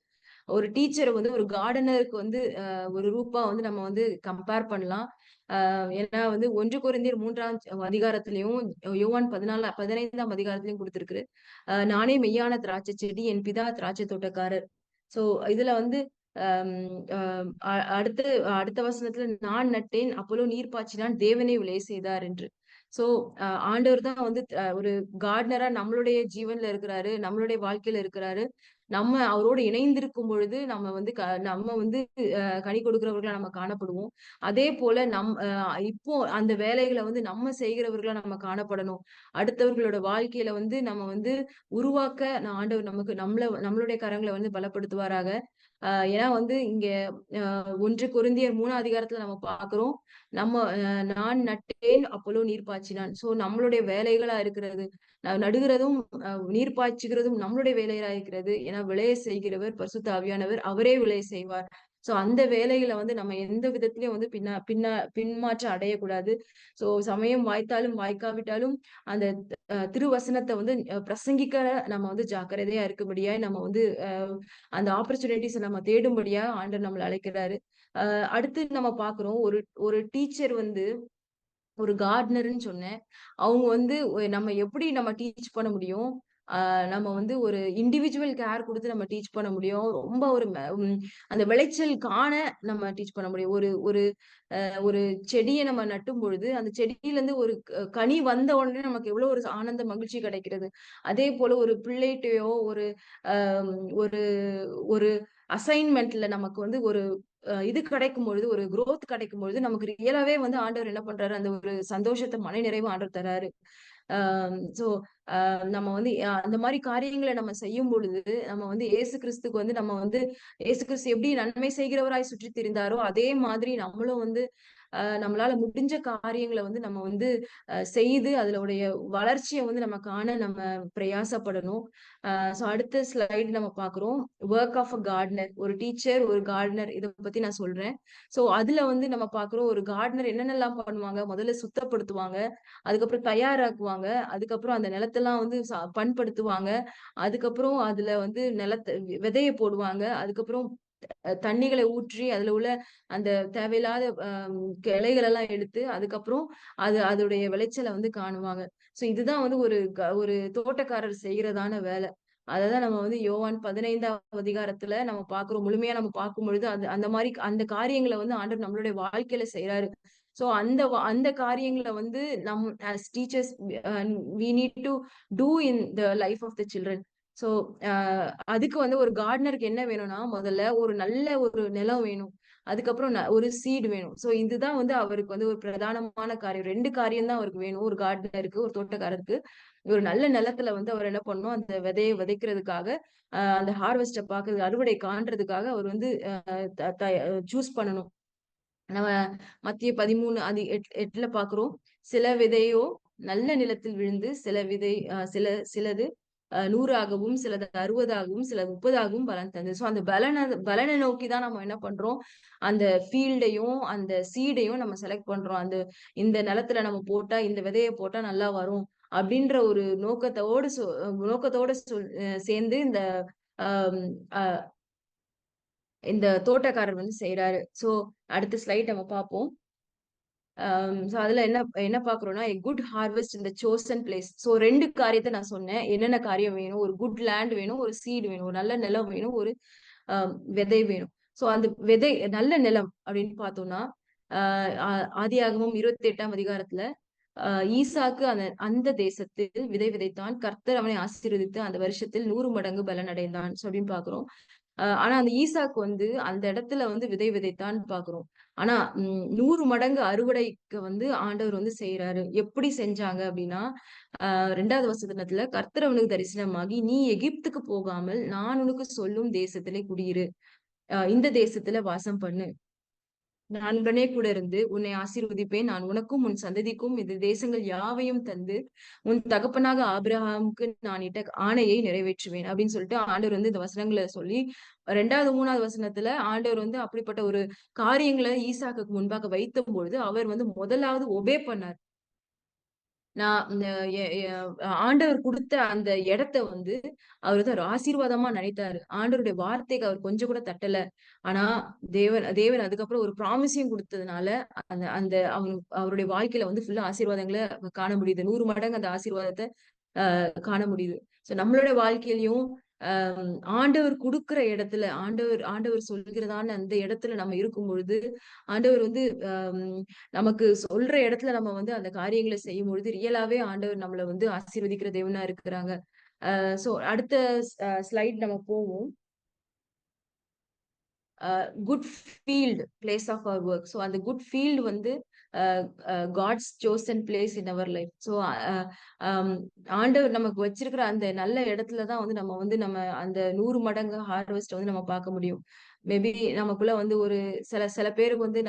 ஒரு டீச்சர் வந்து ஒரு கார்டனருக்கு வந்து ஒரு ரூபா வந்து நம்ம வந்து கம்பேர் பண்ணலாம். ஏன்னா வந்து 1 கொரிந்தியர் 3ஆம் அதிகாரத்திலயும் யோவான் 15ஆம் அதிகாரத்திலயும் கொடுத்திருக்கு. நானே மெய்யான திராட்சை செடி, என் பிதா திராட்சை தோட்டக்காரர். சோ இதுல வந்து ஆம், அடுத்து அடுத்த வசனத்துல நான் நட்டேன், அப்போலோ நீர் பாய்ச்சினான், தேவனே விளைய செய்தார் என்று. சோ ஆண்டவர் தான் வந்து ஒரு கார்டனரா நம்மளுடைய ஜீவன்ல இருக்கிறாரு, நம்மளுடைய வாழ்க்கையில இருக்கிறாரு. நம்ம அவரோடு இணைந்திருக்கும் பொழுது நம்ம வந்து நம்ம வந்து கனி கொடுக்கிறவர்களா நம்ம காணப்படுவோம். அதே போல இப்போ அந்த வேலைகளை வந்து நம்ம செய்கிறவர்களா நம்ம காணப்படணும். அடுத்தவர்களோட வாழ்க்கையில வந்து நம்ம வந்து உருவாக்க ஆண்டவர் நமக்கு நம்மளுடைய கரங்களை வந்து பலப்படுத்துவாராக. ஏன்னா வந்து இங்க 1 கொரிந்தியர் 3ஆம் அதிகாரத்துல நம்ம பார்க்கிறோம். நம்ம நான் நட்டேன், அப்போலோ நீர் பாய்ச்சினான். சோ நம்மளுடைய வேலைகளா இருக்கிறது, நடுகிறதும் நீர் பாய்ச்சுகிறதும் நம்மளுடைய வேலையா இருக்கிறது. ஏன்னா விளைய செய்கிறவர் பரிசுத்த ஆவியானவர், அவரே விளைய செய்வார். சோ அந்த வேலைகளை வந்து நம்ம எந்த விதத்திலயும் வந்து பின்மாற்றம் அடையக்கூடாது. சோ சமயம் வாய்த்தாலும் வாய்க்காவிட்டாலும் அந்த திருவசனத்தை வந்து பிரசங்கிக்க நம்ம வந்து ஜாக்கிரதையா இருக்கும்படியா நம்ம வந்து அந்த ஆப்பர்ச்சுனிட்டிஸ் நம்ம தேடும்படியா ஆண்டவர் நம்மளை அழைக்கிறாரு. அடுத்து நம்ம பாக்குறோம், ஒரு ஒரு டீச்சர் வந்து ஒரு கார்டனர்ன்னு சொன்னேன். அவங்க வந்து நம்ம எப்படி நம்ம டீச் பண்ண முடியும்? நம்ம வந்து ஒரு இண்டிவிஜுவல் கேர் குடுத்து நம்ம டீச் பண்ண முடியும். ரொம்ப ஒரு அந்த விளைச்சல் காண நம்ம டீச் பண்ண முடியும். ஒரு ஒரு ஒரு செடிய நம்ம நட்டும் பொழுது, அந்த செடியில இருந்து ஒரு கனி வந்த உடனே நமக்கு எவ்வளவு ஒரு ஆனந்த மகிழ்ச்சி கிடைக்கிறது. அதே போல ஒரு பிள்ளைட்டயோ ஒரு அ ஒரு ஒரு அசைன்மென்ட்ல நமக்கு வந்து ஒரு இது கிடைக்கும் பொழுது, ஒரு குரோத் கிடைக்கும் பொழுது, நமக்கு ரியலாவே வந்து ஆண்டவர் என்ன பண்றாரு, அந்த ஒரு சந்தோஷத்த மன நிறைவா ஆண்டவர் தராரு. சோ நம்ம வந்து அந்த மாரி காரியங்கள நம்ம செய்யும் பொழுது, நம்ம வந்து இயேசு கிறிஸ்துக்கு வந்து நம்ம வந்து இயேசு கிறிஸ்து எப்படி நன்மை செய்கிறவராய் சுற்றித் திரிந்தாரோ, அதே மாதிரி நம்மளும் வந்து நம்மளால முடிஞ்ச காரியங்கள வந்து நம்ம வந்து செய்து அதனுடைய வளர்ச்சிய வந்து நம்ம காண நம்ம பிரயாசப்படணும். சோ அடுத்த ஸ்லைடு நம்ம பார்க்கிறோம். Work of a gardener. ஒரு டீச்சர், ஒரு கார்டனர் இத பத்தி நான் சொல்றேன். சோ அதுல வந்து நம்ம பார்க்கிறோம், ஒரு கார்டனர் என்னென்னலாம் பண்ணுவாங்க? முதல்ல சுத்தப்படுத்துவாங்க. அதுக்கப்புறம் தயாராக்குவாங்க. அதுக்கப்புறம் அந்த நிலத்தெல்லாம் வந்து பண்படுத்துவாங்க. அதுக்கப்புறம் அதுல வந்து விதைய போடுவாங்க. அதுக்கப்புறம் தண்ணிகளை ஊற்றி அதுல உள்ள அந்த தேவையில்லாத கிளைகள் எல்லாம் எடுத்து அதுக்கப்புறம் அதோடைய விளைச்சலை வந்து காணுவாங்க. சோ இதுதான் வந்து ஒரு தோட்டக்காரர் செய்யறதான வேலை. அததான் நம்ம வந்து யோவான் 15ஆம் அதிகாரத்துல நம்ம பார்க்கிறோம். முழுமையா நம்ம பார்க்கும் பொழுது அந்த மாதிரி அந்த காரியங்களை வந்து ஆண்டவர் நம்மளுடைய வாழ்க்கையில செய்யறாரு. சோ அந்த காரியங்களை வந்து as teachers we need to do in the life of the children. So அதுக்கு வந்து ஒரு கார்டனருக்கு என்ன வேணும்னா, முதல்ல ஒரு நல்ல ஒரு நிலம் வேணும். அதுக்கப்புறம் ஒரு சீட் வேணும். சோ இதுதான் வந்து அவருக்கு வந்து ஒரு பிரதானமான காரியம். 2 காரியம் தான் அவருக்கு வேணும். ஒரு கார்டனருக்கு, ஒரு தோட்டக்காரருக்கு. ஒரு நல்ல நிலத்துல வந்து அவர் என்ன பண்ணணும், அந்த விதைய விதைக்கிறதுக்காக, அந்த ஹார்வெஸ்ட பாக்குறது, அறுவடை காண்றதுக்காக அவர் வந்து சூஸ் பண்ணணும். நம்ம மத்திய 13 8ல பாக்குறோம். சில விதையோ நல்ல நிலத்தில் விழுந்து, சில விதை சிலது 100ஆகவும், சிலது 60ஆகவும், சிலது 30ஆகவும் பலன் தந்தது. ஸோ அந்த பலனை நோக்கி தான் நம்ம என்ன பண்றோம், அந்த ஃபீல்டையும், அந்த சீடையும் நம்ம செலக்ட் பண்றோம். இந்த நிலத்துல நம்ம போட்டா, இந்த விதைய போட்டா நல்லா வரும். அப்படின்ற ஒரு நோக்கத்தோட சேர்ந்து அம் அ இந்த தோட்டக்காரர் வந்து செய்றாரு. ஸோ அடுத்த ஸ்லைட் நம்ம பார்ப்போம். சோ அதுல என்ன என்ன பார்க்குறோம்னா, a good harvest in the chosen place. So 2 காரியத்த நான் சொன்னேன். என்னென்ன காரியம் வேணும்? ஒரு குட் லேண்ட் வேணும், ஒரு சீட் வேணும். ஒரு நல்ல நிலம் வேணும், ஒரு அ விதை வேணும். ஸோ அந்த விதை நல்ல நிலம் அப்படின்னு பார்த்தோம்னா, அ ஆ ஆதியாகமம் 28ஆம் அதிகாரத்துல அ ஈசாக்கு அந்த தேசத்தில் விதை விதைத்தான். கர்த்தர் அவனை ஆசீர்வதித்து அந்த வருஷத்தில் 100 மடங்கு பலன் அடைந்தான். ஸோ அப்படின்னு பார்க்கிறோம். ஆனா அந்த ஈசாக்கு வந்து அந்த இடத்துல வந்து விதை விதைத்தான்னு பார்க்கிறோம். ஆனா 100 மடங்கு அறுவடைக்கு வந்து ஆண்டவர் வந்து செய்றாரு. எப்படி செஞ்சாங்க அப்படின்னா, 2வது வசனத்துல கர்த்தர் அவனுக்கு தரிசனமாகி, "நீ எகிப்துக்கு போகாமல் நான் உனக்கு சொல்லும் தேசத்திலே குடியிரு. இந்த தேசத்துல வாசம் பண்ணு. நான் உடனே கூட இருந்து உன்னை ஆசீர்வதிப்பேன். நான் உனக்கும் உன் சந்ததிக்கும் இந்த தேசங்கள் யாவையும் தந்து, உன் தகப்பனாக ஆபிரகாமுக்கு நான் இட்ட ஆணையை நிறைவேற்றுவேன்." அப்படின்னு சொல்லிட்டு ஆண்டவர் வந்து இந்த வசனங்கள சொல்லி 2வது, 3வது வசனத்துல ஆண்டவர் வந்து அப்படிப்பட்ட ஒரு காரியங்கள ஈசாக்குக்கு முன்பாக வைத்தபொழுது, அவர் வந்து முதலாவது ஒபே பண்ணார். நான் இந்த எ எ ஆண்டவர் குடுத்த அந்த இடத்த வந்து அவர் வந்து ஒரு ஆசீர்வாதமா நினைத்தாரு. ஆண்டவருடைய வார்த்தைக்கு அவர் கொஞ்சம் கூட தட்டல. ஆனா தேவன் அதுக்கப்புறம் ஒரு ப்ராமிஸையும் குடுத்ததுனால, அந்த அந்த அவருடைய வாழ்க்கையில வந்து ஃபுல்லா ஆசீர்வாதங்கள காண முடியுது. 100 மடங்கு அந்த ஆசீர்வாதத்த காண முடியுது. ஸோ நம்மளோட வாழ்க்கையிலயும் ஆண்டவர் குடுக்குற இடத்துல, ஆண்டவர் சொல்கிறதான அந்த இடத்துல நம்ம இருக்கும் பொழுது, ஆண்டவர் வந்து அம் நமக்கு சொல்ற இடத்துல நம்ம வந்து அந்த காரியங்கள செய்யும்பொழுது, ரியலாவே ஆண்டவர் நம்மள வந்து ஆசீர்வதிக்கிற தேவனா இருக்கிறாங்க. சோ அடுத்த ஸ்லைட் நம்ம போவோம். Good field place of our work. So அந்த குட் ஃபீல்ட் வந்து God's chosen place in our life. So ஆண்டவர் நமக்கு வச்சிருக்கிற அந்த நல்ல இடத்துல தான் வந்து நம்ம அந்த 100 மடங்கு ஹார்வெஸ்ட் வந்து நம்ம பார்க்க முடியும். மேபி நமக்குள்ள வந்து ஒரு சில சில பேருக்கு வந்து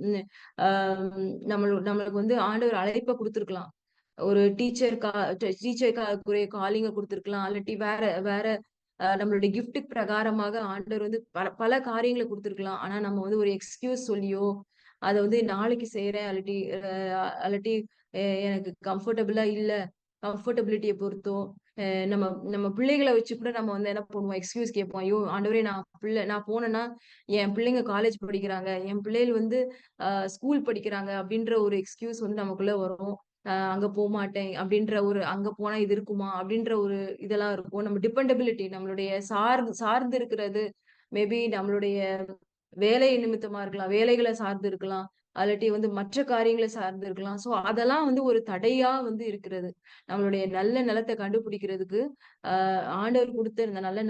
ம், ஆம், நம்மளுக்கு வந்து ஆண்டவர் அழைப்ப கொடுத்திருக்கலாம். ஒரு டீச்சருக்குரிய காலிங்க குடுத்திருக்கலாம். இல்லாட்டி வேற வேற நம்மளுடைய கிஃப்ட்டுக்கு பிரகாரமாக ஆண்டவர் வந்து பல பல காரியங்கள குடுத்திருக்கலாம். ஆனா நம்ம வந்து ஒரு எக்ஸ்கியூஸ் சொல்லியோ, அத வந்து நாளைக்கு செய்றேன் அல்லாட்டி எனக்கு கம்ஃபர்டபுளா இல்ல. கம்ஃபர்டபிலிட்டிய பொறுத்தோ, அ நம்ம நம்ம பிள்ளைகள வச்சு கூட நம்ம வந்து என்ன பண்ணுவோம், எக்ஸ்கியூஸ் கேட்போம். ஐயோ! ஆண்டவரே நான் போனேன்னா, என் பிள்ளைங்க காலேஜ் படிக்கிறாங்க. என் பிள்ளைகள் வந்து ஸ்கூல் படிக்கிறாங்க அப்படின்ற ஒரு எக்ஸ்கியூஸ் வந்து நமக்குள்ள வரும். அங்க போமாட்டேன் அப்படின்ற அங்க போனா இது இருக்குமா? அப்படின்ற ஒரு இதெல்லாம் இருக்கும். நம்ம டிபெண்டபிலிட்டி நம்மளுடைய சார்ந்து இருக்கிறது, மேபி நம்மளுடைய வேலை நிமித்தமா இருக்கலாம். வேலைகள சார்ந்து இருக்கலாம். அல்லாட்டி வந்து மற்ற காரியங்கள சார்ந்து இருக்கலாம். ஸோ அதெல்லாம் வந்து ஒரு தடையா வந்து இருக்கிறது. நம்மளுடைய நல்ல நிலத்த கண்டுபிடிக்கிறதுக்கு, ஆண்டவர் குடுத்த இந்த நல்ல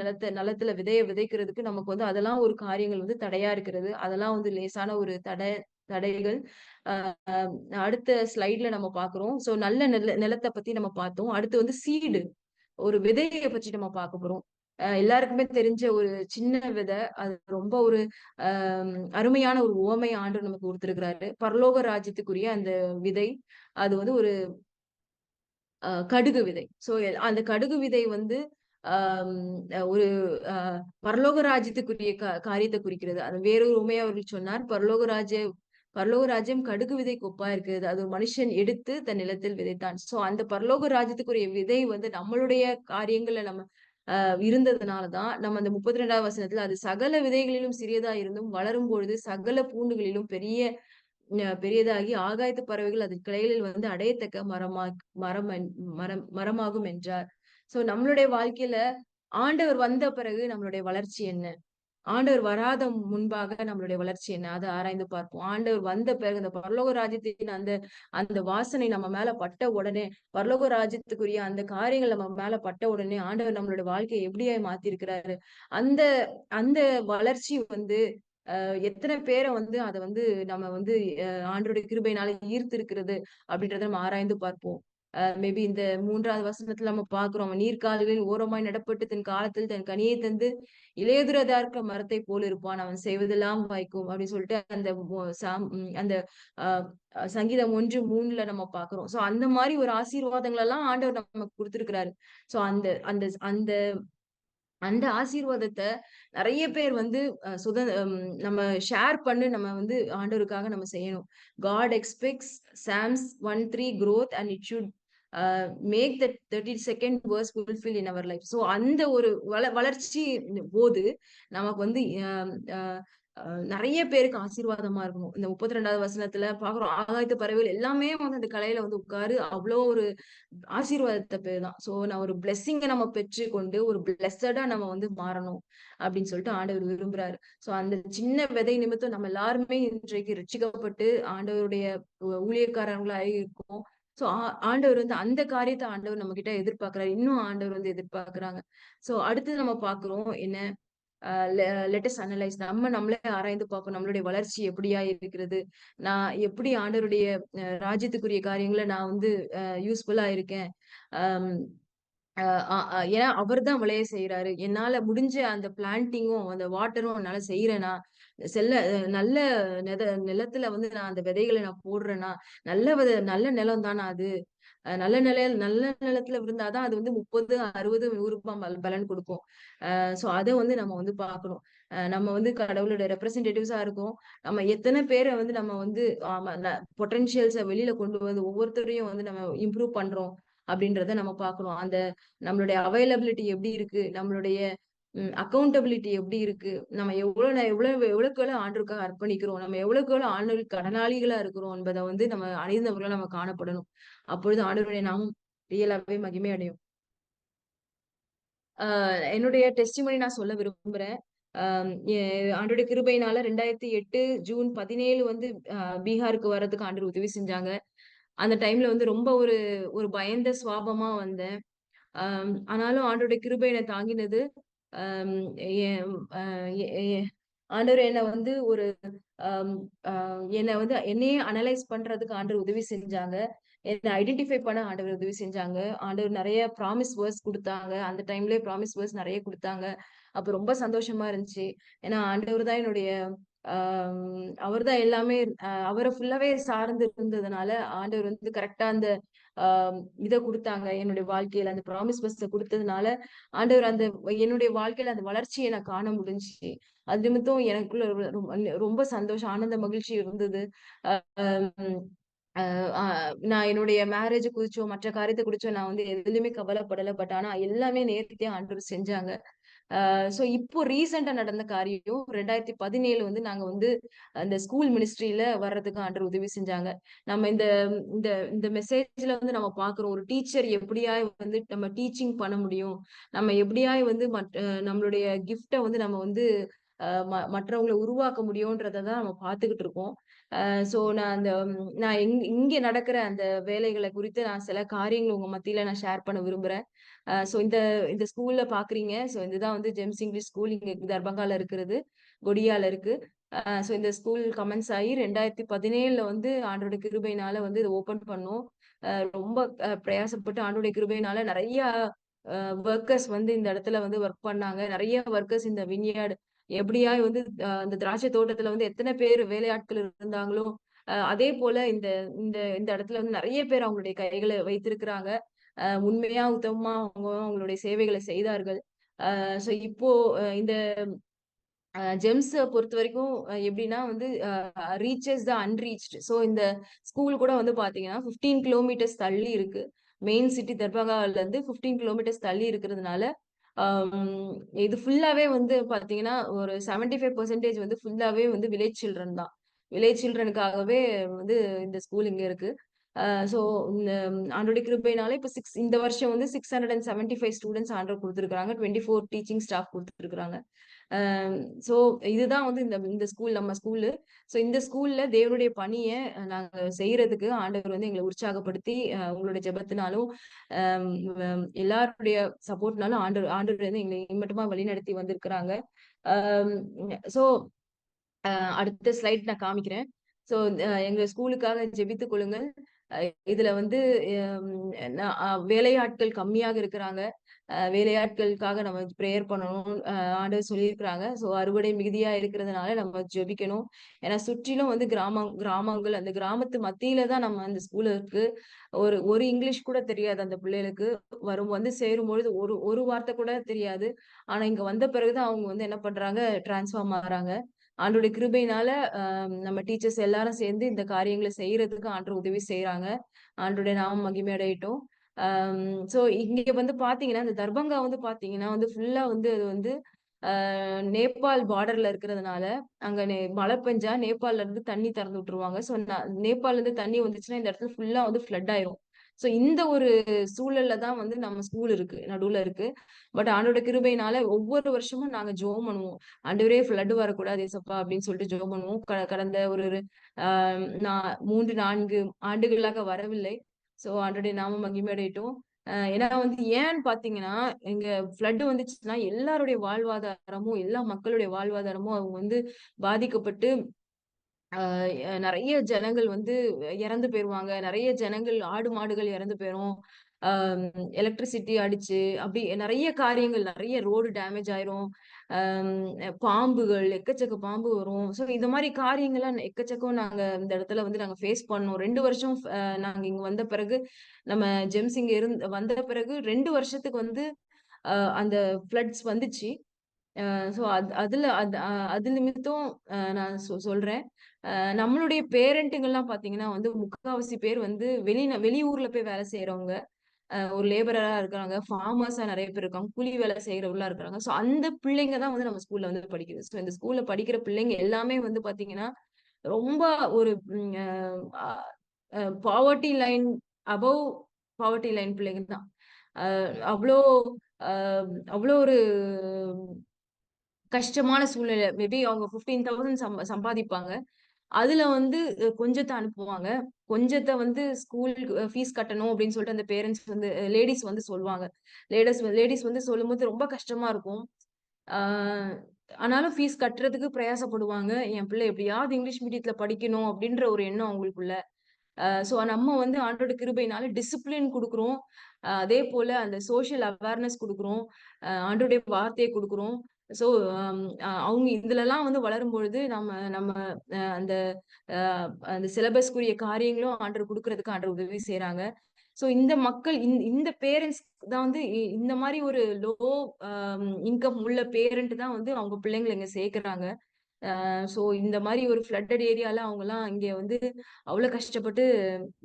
நிலத்துல விதைய விதைக்கிறதுக்கு நமக்கு வந்து அதெல்லாம் ஒரு காரியங்கள் வந்து தடையா இருக்கிறது. அதெல்லாம் வந்து லேசான ஒரு தடைகள். அ அடுத்த ஸ்லைட்ல நம்ம பார்க்குறோம். ஸோ நல்ல நிலத்த பத்தி நம்ம பார்த்தோம். அடுத்து வந்து சீடு. ஒரு விதைய பற்றி நம்ம பார்க்க போறோம். எல்லாருக்குமே தெரிஞ்ச ஒரு சின்ன விதை. அது ரொம்ப ஒரு அ அருமையான ஒரு உவமைய ஆண்டவர் நமக்கு குடுத்திருக்கிறாரு. பரலோக ராஜ்யத்துக்குரிய அந்த விதை. அது வந்து ஒரு கடுகு விதை. ஸோ அந்த கடுகு விதை வந்து அம் ஒரு அ பரலோக ராஜ்யத்துக்குரிய காரியத்த குறிக்கிறது. அது வேறொரு உவமையா அவர்கள் சொன்னார். பரலோக ராஜ்யம் கடுகு விதைக்கு ஒப்பா இருக்கிறது. அது ஒரு மனுஷன் எடுத்து தன் நிலத்தில் விதைத்தான். ஸோ அந்த பரலோக ராஜ்யத்துக்குரிய விதை வந்து நம்மளுடைய காரியங்கள்ல நம்ம இருந்ததுனால தான் நம்ம அந்த 32வது வசனத்துல அது சகல விதைகளிலும் சிறியதா இருந்தும் வளரும் பொழுது சகல பூண்டுகளிலும் பெரியதாகி ஆகாயத்து பறவைகள் அதன் கிளைகளில் வந்து அடையத்தக்க மரம் என்- மரமாகும் என்றார். சோ நம்மளுடைய வாழ்க்கையில ஆண்டவர் வந்த பிறகு நம்மளுடைய வளர்ச்சி என்ன? ஆண்டவர் வராத முன்பாக நம்மளுடைய வளர்ச்சி என்ன? அத ஆராய்ந்து பார்ப்போம். ஆண்டவர் வந்த பிறகு இந்த பரலோக ராஜ்யத்தின் அந்த அந்த வாசனை நம்ம மேல பட்ட உடனே, பரலோக ராஜ்யத்துக்குரிய அந்த காரியங்கள் நம்ம மேல பட்ட உடனே, ஆண்டவர் நம்மளுடைய வாழ்க்கைய எப்படியாய் மாத்தியிருக்கிறாரு. அந்த அந்த வளர்ச்சி வந்து எத்தன பேர வந்து அத வந்து நம்ம வந்து ஆண்டவருடைய கிருபையினால ஈர்த்திருக்கிறது அப்படின்றத நம்ம ஆராய்ந்து பார்ப்போம். மேபி இந்த 3வது வசனத்துல நம்ம பார்க்கிறோம். அவன் நீர்க்கால்களில் ஓரமாய் நடப்பட்டு தன் காலத்தில் தன் கனியை தந்து இலையுதிராத மரத்தை போல் இருப்பான். அவன் செய்வதெல்லாம் வாய்க்கும் அப்படின்னு சொல்லிட்டு அந்த அந்த அஹ் சங்கீதம் 1:3 நம்ம பார்க்கிறோம். சோ அந்த மாதிரி ஒரு ஆசீர்வாதங்கள் எல்லாம் ஆண்டவர் நமக்கு கொடுத்திருக்கிறாரு. சோ அந்த அந்த அந்த அந்த ஆசீர்வாதத்த நெறைய பேர் வந்து நம்ம ஷேர் பண்ணி நம்ம வந்து ஆண்டவருக்காக நம்ம செய்யணும். God expects Psalms 1:3 growth and it should make that 32nd verse fulfill in our life. So அந்த ஒரு வளர்ச்சி போது நமக்கு வந்து நெறைய பேருக்கு ஆசீர்வாதமா இருக்கணும். இந்த 32வது வசனத்துல பார்க்கிறோம். ஆகாயத்து பறவைகள் எல்லாமே வந்து அந்த கலையில வந்து உட்காரு அவ்வளோ ஒரு ஆசீர்வாதத்த பேர் தான். சோ நான் ஒரு பிளெஸ்ஸிங்க நம்ம பெற்றுக்கொண்டு ஒரு பிளெஸ்ஸடா நம்ம வந்து மாறணும் அப்படின்னு சொல்லிட்டு ஆண்டவர் விரும்புறாரு. சோ அந்த சின்ன விதை நிமித்தம் நம்ம எல்லாருமே இன்றைக்கு ரட்சிக்கப்பட்டு ஆண்டவருடைய ஊழியக்காரர்களாய் இருக்கோம். சோ ஆண்டவர் வந்து அந்த காரியத்த ஆண்டவர் நம்ம கிட்ட எதிர்பார்க்கிறாரு. இன்னும் ஆண்டவர் வந்து எதிர்பார்க்கிறாங்க. சோ அடுத்தது நம்ம பார்க்கிறோம் என்ன லெட் அஸ் அனலைஸ் நம்மளே ஆராய்ந்து பார்ப்போம். நம்மளுடைய வளர்ச்சி எப்படியா இருக்கிறது? நான் எப்படி ஆண்டவருடைய ராஜ்யத்துக்குரிய காரியங்கள நான் வந்து யூஸ்ஃபுல்லா இருக்கேன். அம் அ அ அ ஏன்னா அவர் தான் விளைய செய்றாரு. என்னால முடிஞ்ச அந்த பிளான்டிங்கும், அந்த வாட்டரும் என்னால செய்றேனா? நல்ல நிலத்துல வந்து நான் அந்த விதைகள நான் போடுறேனா? நல்ல நிலம் தானா அது? நல்ல நிலத்துல விழுந்தா தான் அது வந்து 30, 60, 100 பலன் குடுக்கும். சோ அத வந்து நம்ம வந்து பார்க்கணும். நம்ம வந்து கடவுளோட ரெப்ரசன்டேட்டிவ்ஸா இருக்கோம். நம்ம எத்தன பேர வந்து நம்ம வந்து ஆமா பொட்டன்ஷியல்ஸ வெளியில கொண்டு வந்து ஒவ்வொருத்தரையும் வந்து நம்ம இம்ப்ரூவ் பண்றோம் அப்படின்றத நம்ம பார்க்கணும். நம்மளுடைய அவைலபிலிட்டி எப்படி இருக்கு? நம்மளுடைய அக்கவுண்டபிலிட்டி எப்படி இருக்கு? நம்ம எவ்வளவுக்கு எவ்வளவு ஆண்டவருக்காக அர்ப்பணிக்கிறோம்? நம்ம எவ்வளவுக்கு எவ்வளவு ஆண்டவருக்கு கடனாளிகளா இருக்கிறோம் என்பத வந்து நம்ம அறிந்தவர்களா நம்ம காணப்படணும். அப்பொழுது ஆண்டவருடைய நாமம் ரியலாவே மகிமை அடையும். என்னுடைய டெஸ்டிமனி நான் சொல்ல விரும்புறேன். அம் எ ஆண்டவருடைய கிருபையினால 2008 ஜூன் 17 வந்து பீகாருக்கு வர்றதுக்கு ஆண்டவர் உதவி செஞ்சாங்க. அந்த டைம்ல வந்து ரொம்ப ஒரு ஒரு பயந்த சுவாபமா வந்தேன். ஆனாலும் ஆண்டவருடைய கிருபை என்ன தாங்கினது. அம் என் அ எ எ ஆண்டவர் என்ன வந்து ஒரு அம் அ என்ன வந்து என்னையே அனலைஸ் பண்றதுக்கு ஆண்டவர் உதவி செஞ்சாங்க. என்ன ஐடென்டிஃபை பண்ண ஆண்டவர் உதவி செஞ்சாங்க. ஆண்டவர் நெறைய ப்ராமிஸ் வேர்ட்ஸ் குடுத்தாங்க. அந்த டைம்லயே ப்ராமிஸ் வேர்ட்ஸ் நெறைய குடுத்தாங்க. அப்ப ரொம்ப சந்தோஷமா இருந்துச்சு. ஏன்னா ஆண்டவர் தான் என்னுடைய அவர் தான் எல்லாமே அவர ஃபுல்லாவே சார்ந்து இருந்ததுனால, ஆண்டவர் வந்து கரெக்ட்டா அந்த அ இத குடுத்தாங்க. என்னுடைய வாழ்க்கையில அந்த ப்ராமிஸ் வேர்ட்ஸ குடுத்ததுனால, ஆண்டவர் என்னுடைய வாழ்க்கையில அந்த வளர்ச்சிய நான் காண முடிஞ்சுச்சு. அது நிமித்தம் எனக்குள்ள ரொம்ப சந்தோஷம், ஆனந்த மகிழ்ச்சி இருந்தது. அ ம் அ அ நான் என்னுடைய மேரேஜ குறிச்சோ, மற்ற காரியத்த குறிச்சோ நான் வந்து எதுலயுமே கவலைப்படல. ஆனா எல்லாமே நேர்த்தியா ஆண்டவர் செஞ்சாங்க. சோ இப்போ ரீசென்ட்டா நடந்த காரியம் 2017 வந்து நாங்க வந்து அந்த ஸ்கூல் மினிஸ்ட்ரியில வர்றதுக்கு ஆண்டவர் உதவி செஞ்சாங்க. நம்ம இந்த இந்த இந்த மெசேஜ்ல வந்து நம்ம பார்க்கிறோம். ஒரு டீச்சர் எப்படியாய் வந்து நம்ம டீச்சிங் பண்ண முடியும். நம்ம எப்படியாய் வந்து நம்மளுடைய கிஃப்ட்ட வந்து நம்ம வந்து மற்றவங்கள உருவாக்க முடியும்ன்றத தான் நம்ம பார்த்துக்கிட்டு இருக்கோம். சோ நான் இங்க நடக்கிற அந்த வேலைகள குறித்து நான் சில காரியங்கள் உங்க மத்தியில நான் ஷேர் பண்ண விரும்புறேன். சோ இந்த இந்த ஸ்கூல்ல பாக்குறீங்க. சோ இதுதான் வந்து ஜெம்ஸ் இங்கிலீஷ் ஸ்கூல் இங்க தர்பங்கால இருக்கிறது. கொடியால இருக்கு. சோ இந்த ஸ்கூல் கமென்ஸ் ஆகி 2017ல வந்து ஆண்டவருடைய கிருபையினால வந்து இத ஓப்பன் பண்ணோம். ரொம்ப பிரயாசப்பட்டு ஆண்டவருடைய கிருபையினால நெறைய வொர்க்கர்ஸ் வந்து இந்த இடத்துல வந்து வொர்க் பண்ணாங்க. நெறைய வொர்க்கர்ஸ் இந்த வின்யார்ட் எப்படியாய் வந்து அந்த திராட்சை தோட்டத்துல வந்து எத்தன பேர் வேலையாட்கள் இருந்தாங்களோ, அதே போல இந்த இந்த இந்த இடத்துல வந்து நெறைய பேர் அவங்களுடைய கைகள வைத்திருக்கிறாங்க. உண்மையா, உத்தமமா அவங்களுடைய சேவைகள செய்தார்கள். சோ இப்போ இந்த ஜெம்ஸ பொறுத்தவரைக்கும் எப்படின்னா வந்து ரீச்சஸ் த அன்ரீச்டு. சோ இந்த ஸ்கூல் கூட வந்து பார்த்தீங்கன்னா, 15 கிலோமீட்டர்ஸ் தள்ளி இருக்கு. மெயின் சிட்டி தர்பங்கால இருந்து 15 கிலோமீட்டர்ஸ் தள்ளி இருக்கிறதுனால, அம் இது ஃபுல்லாவே வந்து பார்த்தீங்கன்னா, ஒரு 75% வந்து ஃபுல்லாவே வந்து வில்லேஜ் சில்ட்ரன் தான். வில்லேஜ் சில்ட்ரனுக்காகவே வந்து இந்த ஸ்கூல் இங்க இருக்கு. அ சோ இந்த ஆண்டவருடைய கிருபையினால இப்ப இந்த வருஷம் வந்து 675 ஸ்டூடண்ட்ஸ் ஆண்டவர் குடுத்திருக்காங்க. 24 டீச்சிங் ஸ்டாஃப் குடுத்துருக்காங்க. அ சோ இதுதான் வந்து இந்த இந்த நம்ம ஸ்கூலு. சோ இந்த ஸ்கூல்ல தேவனுடைய பணிய நாங்க செய்றதுக்கு ஆண்டவர் வந்து எங்கள உற்சாகப்படுத்தி, உங்களுடைய ஜெபத்தினாலும், அம் எல்லாருடைய சப்போர்ட்னாலும் ஆண்டவர் வந்து எங்கள இம்மட்டுமா வழிநடத்தி வந்திருக்கிறாங்க. அம் சோ அடுத்த ஸ்லைட் நான் காமிக்கிறேன். சோ எங்க ஸ்கூலுக்காக ஜெபித்துக் கொள்ளுங்கள். இதுல வந்து வேலையாட்கள் கம்மியாக இருக்கிறாங்க. வேலையாட்களுக்காக நம்ம பிரேயர் பண்ணணும். ஆண்டவர் சொல்லியிருக்கிறாங்க. ஸோ அறுவடை மிகுதியா இருக்கிறதுனால நம்ம ஜெபிக்கணும். ஏன்னா சுற்றிலும் வந்து கிராமங்கள் அந்த கிராமத்து மத்தியில தான் நம்ம அந்த ஸ்கூல் இருக்கு. ஒரு ஒரு இங்கிலீஷ் கூட தெரியாது அந்த பிள்ளைகளுக்கு. வந்து சேரும்பொழுது ஒரு ஒரு வார்த்தை கூட தெரியாது. ஆனா இங்க வந்த பிறகு தான் அவங்க வந்து என்ன பண்றாங்க, ட்ரான்ஸ்ஃபார்ம் ஆகுறாங்க. ஆண்டவருடைய கிருபையினால நம்ம டீச்சர்ஸ் எல்லாரும் சேர்ந்து இந்த காரியங்கள செய்யறதுக்கு ஆண்டவர் உதவி செய்றாங்க. ஆண்டவருடைய நாமம் மகிமை அடையட்டும். சோ இங்க வந்து பாத்தீங்கன்னா, இந்த தர்பங்கா வந்து பாத்தீங்கன்னா வந்து ஃபுல்லா வந்து அது வந்து நேபாள் பார்டர்ல இருக்கிறதுனால, அங்க மழை பெஞ்சா நேபாள்ல இருந்து தண்ணி திறந்து விட்டுருவாங்க. சோ நேபாள்ல இருந்து தண்ணி வந்துச்சுன்னா, இந்த இடத்துல ஃபுல்லா வந்து ஃப்ளட் ஆயிரும். சோ இந்த ஒரு சூழல்ல தான் வந்து நம்ம ஸ்கூல் இருக்கு. நடுவுல இருக்கு. பட் ஆண்டவருடைய கிருபையினால ஒவ்வொரு வருஷமும் நாங்க ஜெபம் பண்ணுவோம். ஆண்டவரே ஃப்ளட் வரக்கூடாது ஏசப்பா அப்படின்னு சொல்லிட்டு ஜெபம் பண்ணுவோம். கடந்த ஒரு ஆ 3, 4 ஆண்டுகளாக வரவில்லை. சோ ஆண்டவருடைய நாமம் மகிமையடையட்டும். ஏன்னா வந்து ஏன்னு பார்த்தீங்கன்னா, இங்க ஃப்ளட் வந்துச்சுன்னா எல்லாருடைய வாழ்வாதாரமும், எல்லா மக்களுடைய வாழ்வாதாரமும் அவங்க வந்து பாதிக்கப்பட்டு அ நெறைய ஜனங்கள் வந்து இறந்து போயிருவாங்க. நெறைய ஜனங்கள் ஆடு, மாடுகள் இறந்து போயிரும். அ எலக்ட்ரிசிட்டி அடிச்சு, அப்படி நெறைய காரியங்கள், நெறைய ரோடு டேமேஜ் ஆயிரும். அம் பாம்புகள், எக்கச்சக்க பாம்பு வரும். ஸோ இந்த மாரி காரியங்கள்லாம் எக்கச்சக்கம் நாங்க இந்த இடத்துல வந்து நாங்க ஃபேஸ் பண்ணோம். 2 வருஷம் நாங்க இங்க வந்த பிறகு, நம்ம ஜெம்ஸ் இங்க வந்த பிறகு 2 வருஷத்துக்கு வந்து அந்த ஃப்ளட்ஸ் வந்துச்சு. ஸோ அதுல அது நிமித்தம் நான் சொல்றேன். நம்மளுடைய பேரண்ட்டுங்கலாம் பார்த்தீங்கன்னா வந்து முக்காவாசி பேர் வந்து வெளியூர்ல போய் வேலை செய்றவங்க. ஒரு லேபரரா இருக்காங்க. ஃபார்மர்ஸா நெறைய பேர் இருக்காங்க. கூலி வேலை செய்றவங்களா இருக்காங்க. ஸோ அந்த பிள்ளைங்க தான் வந்து நம்ம ஸ்கூல்ல வந்து படிக்குது. ஸோ இந்த ஸ்கூல்ல படிக்கிற பிள்ளைங்க எல்லாமே வந்து பார்த்தீங்கன்னா, ரொம்ப ஒரு ம் அ அ poverty line above poverty line பிள்ளைங்க தான். அ அவ்ளோ அ அவ்ளோ ஒரு கஷ்டமான சூழ்நிலை. மேபி அவங்க 15,000 சம்பாதிப்பாங்க. அதுல வந்து கொஞ்சத்த அனுப்புவாங்க. கொஞ்சத்த வந்து ஸ்கூலுக்கு ஃபீஸ் கட்டணும் அப்படின்னு சொல்லிட்டு அந்த பேரண்ட்ஸ் வந்து லேடீஸ் வந்து சொல்லுவாங்க. லேடீஸ் வந்து சொல்லும்போது ரொம்ப கஷ்டமா இருக்கும். ஆ ஆனாலும் ஃபீஸ் கட்டுறதுக்கு பிரயாசப்படுவாங்க. என் பிள்ளை எப்படியாவது இங்கிலீஷ் மீடியத்துல படிக்கணும் அப்படின்ற ஒரு எண்ணம் அவங்களுக்குள்ள. சோ நம்ம வந்து ஆண்டவருடைய கிருபையினால டிசிப்ளின் குடுக்குறோம். அதே போல அந்த சோசியல் அவேர்னஸ் குடுக்குறோம். ஆண்டவருடைய வார்த்தைய குடுக்குறோம். சோ அவங்க இதுலலாம் வந்து வளரும்பொழுது நம்ம நம்ம அந்த அ அந்த சிலபஸ்க்குரிய காரியங்களும் ஆண்டவர் குடுக்குறதுக்கு ஆண்டவர் உதவி செய்றாங்க. சோ இந்த மக்கள் இந்த பேரண்ட்ஸ் தான் வந்து இந்த மாரி ஒரு லோ அ இன்கம் உள்ள பேரண்ட் தான் வந்து அவங்க பிள்ளைங்கள இங்க சேர்க்குறாங்க. சோ இந்த மாரி ஒரு ஃப்ளட்டட் ஏரியால அவங்கலாம் இங்க வந்து அவ்ளோ கஷ்டப்பட்டு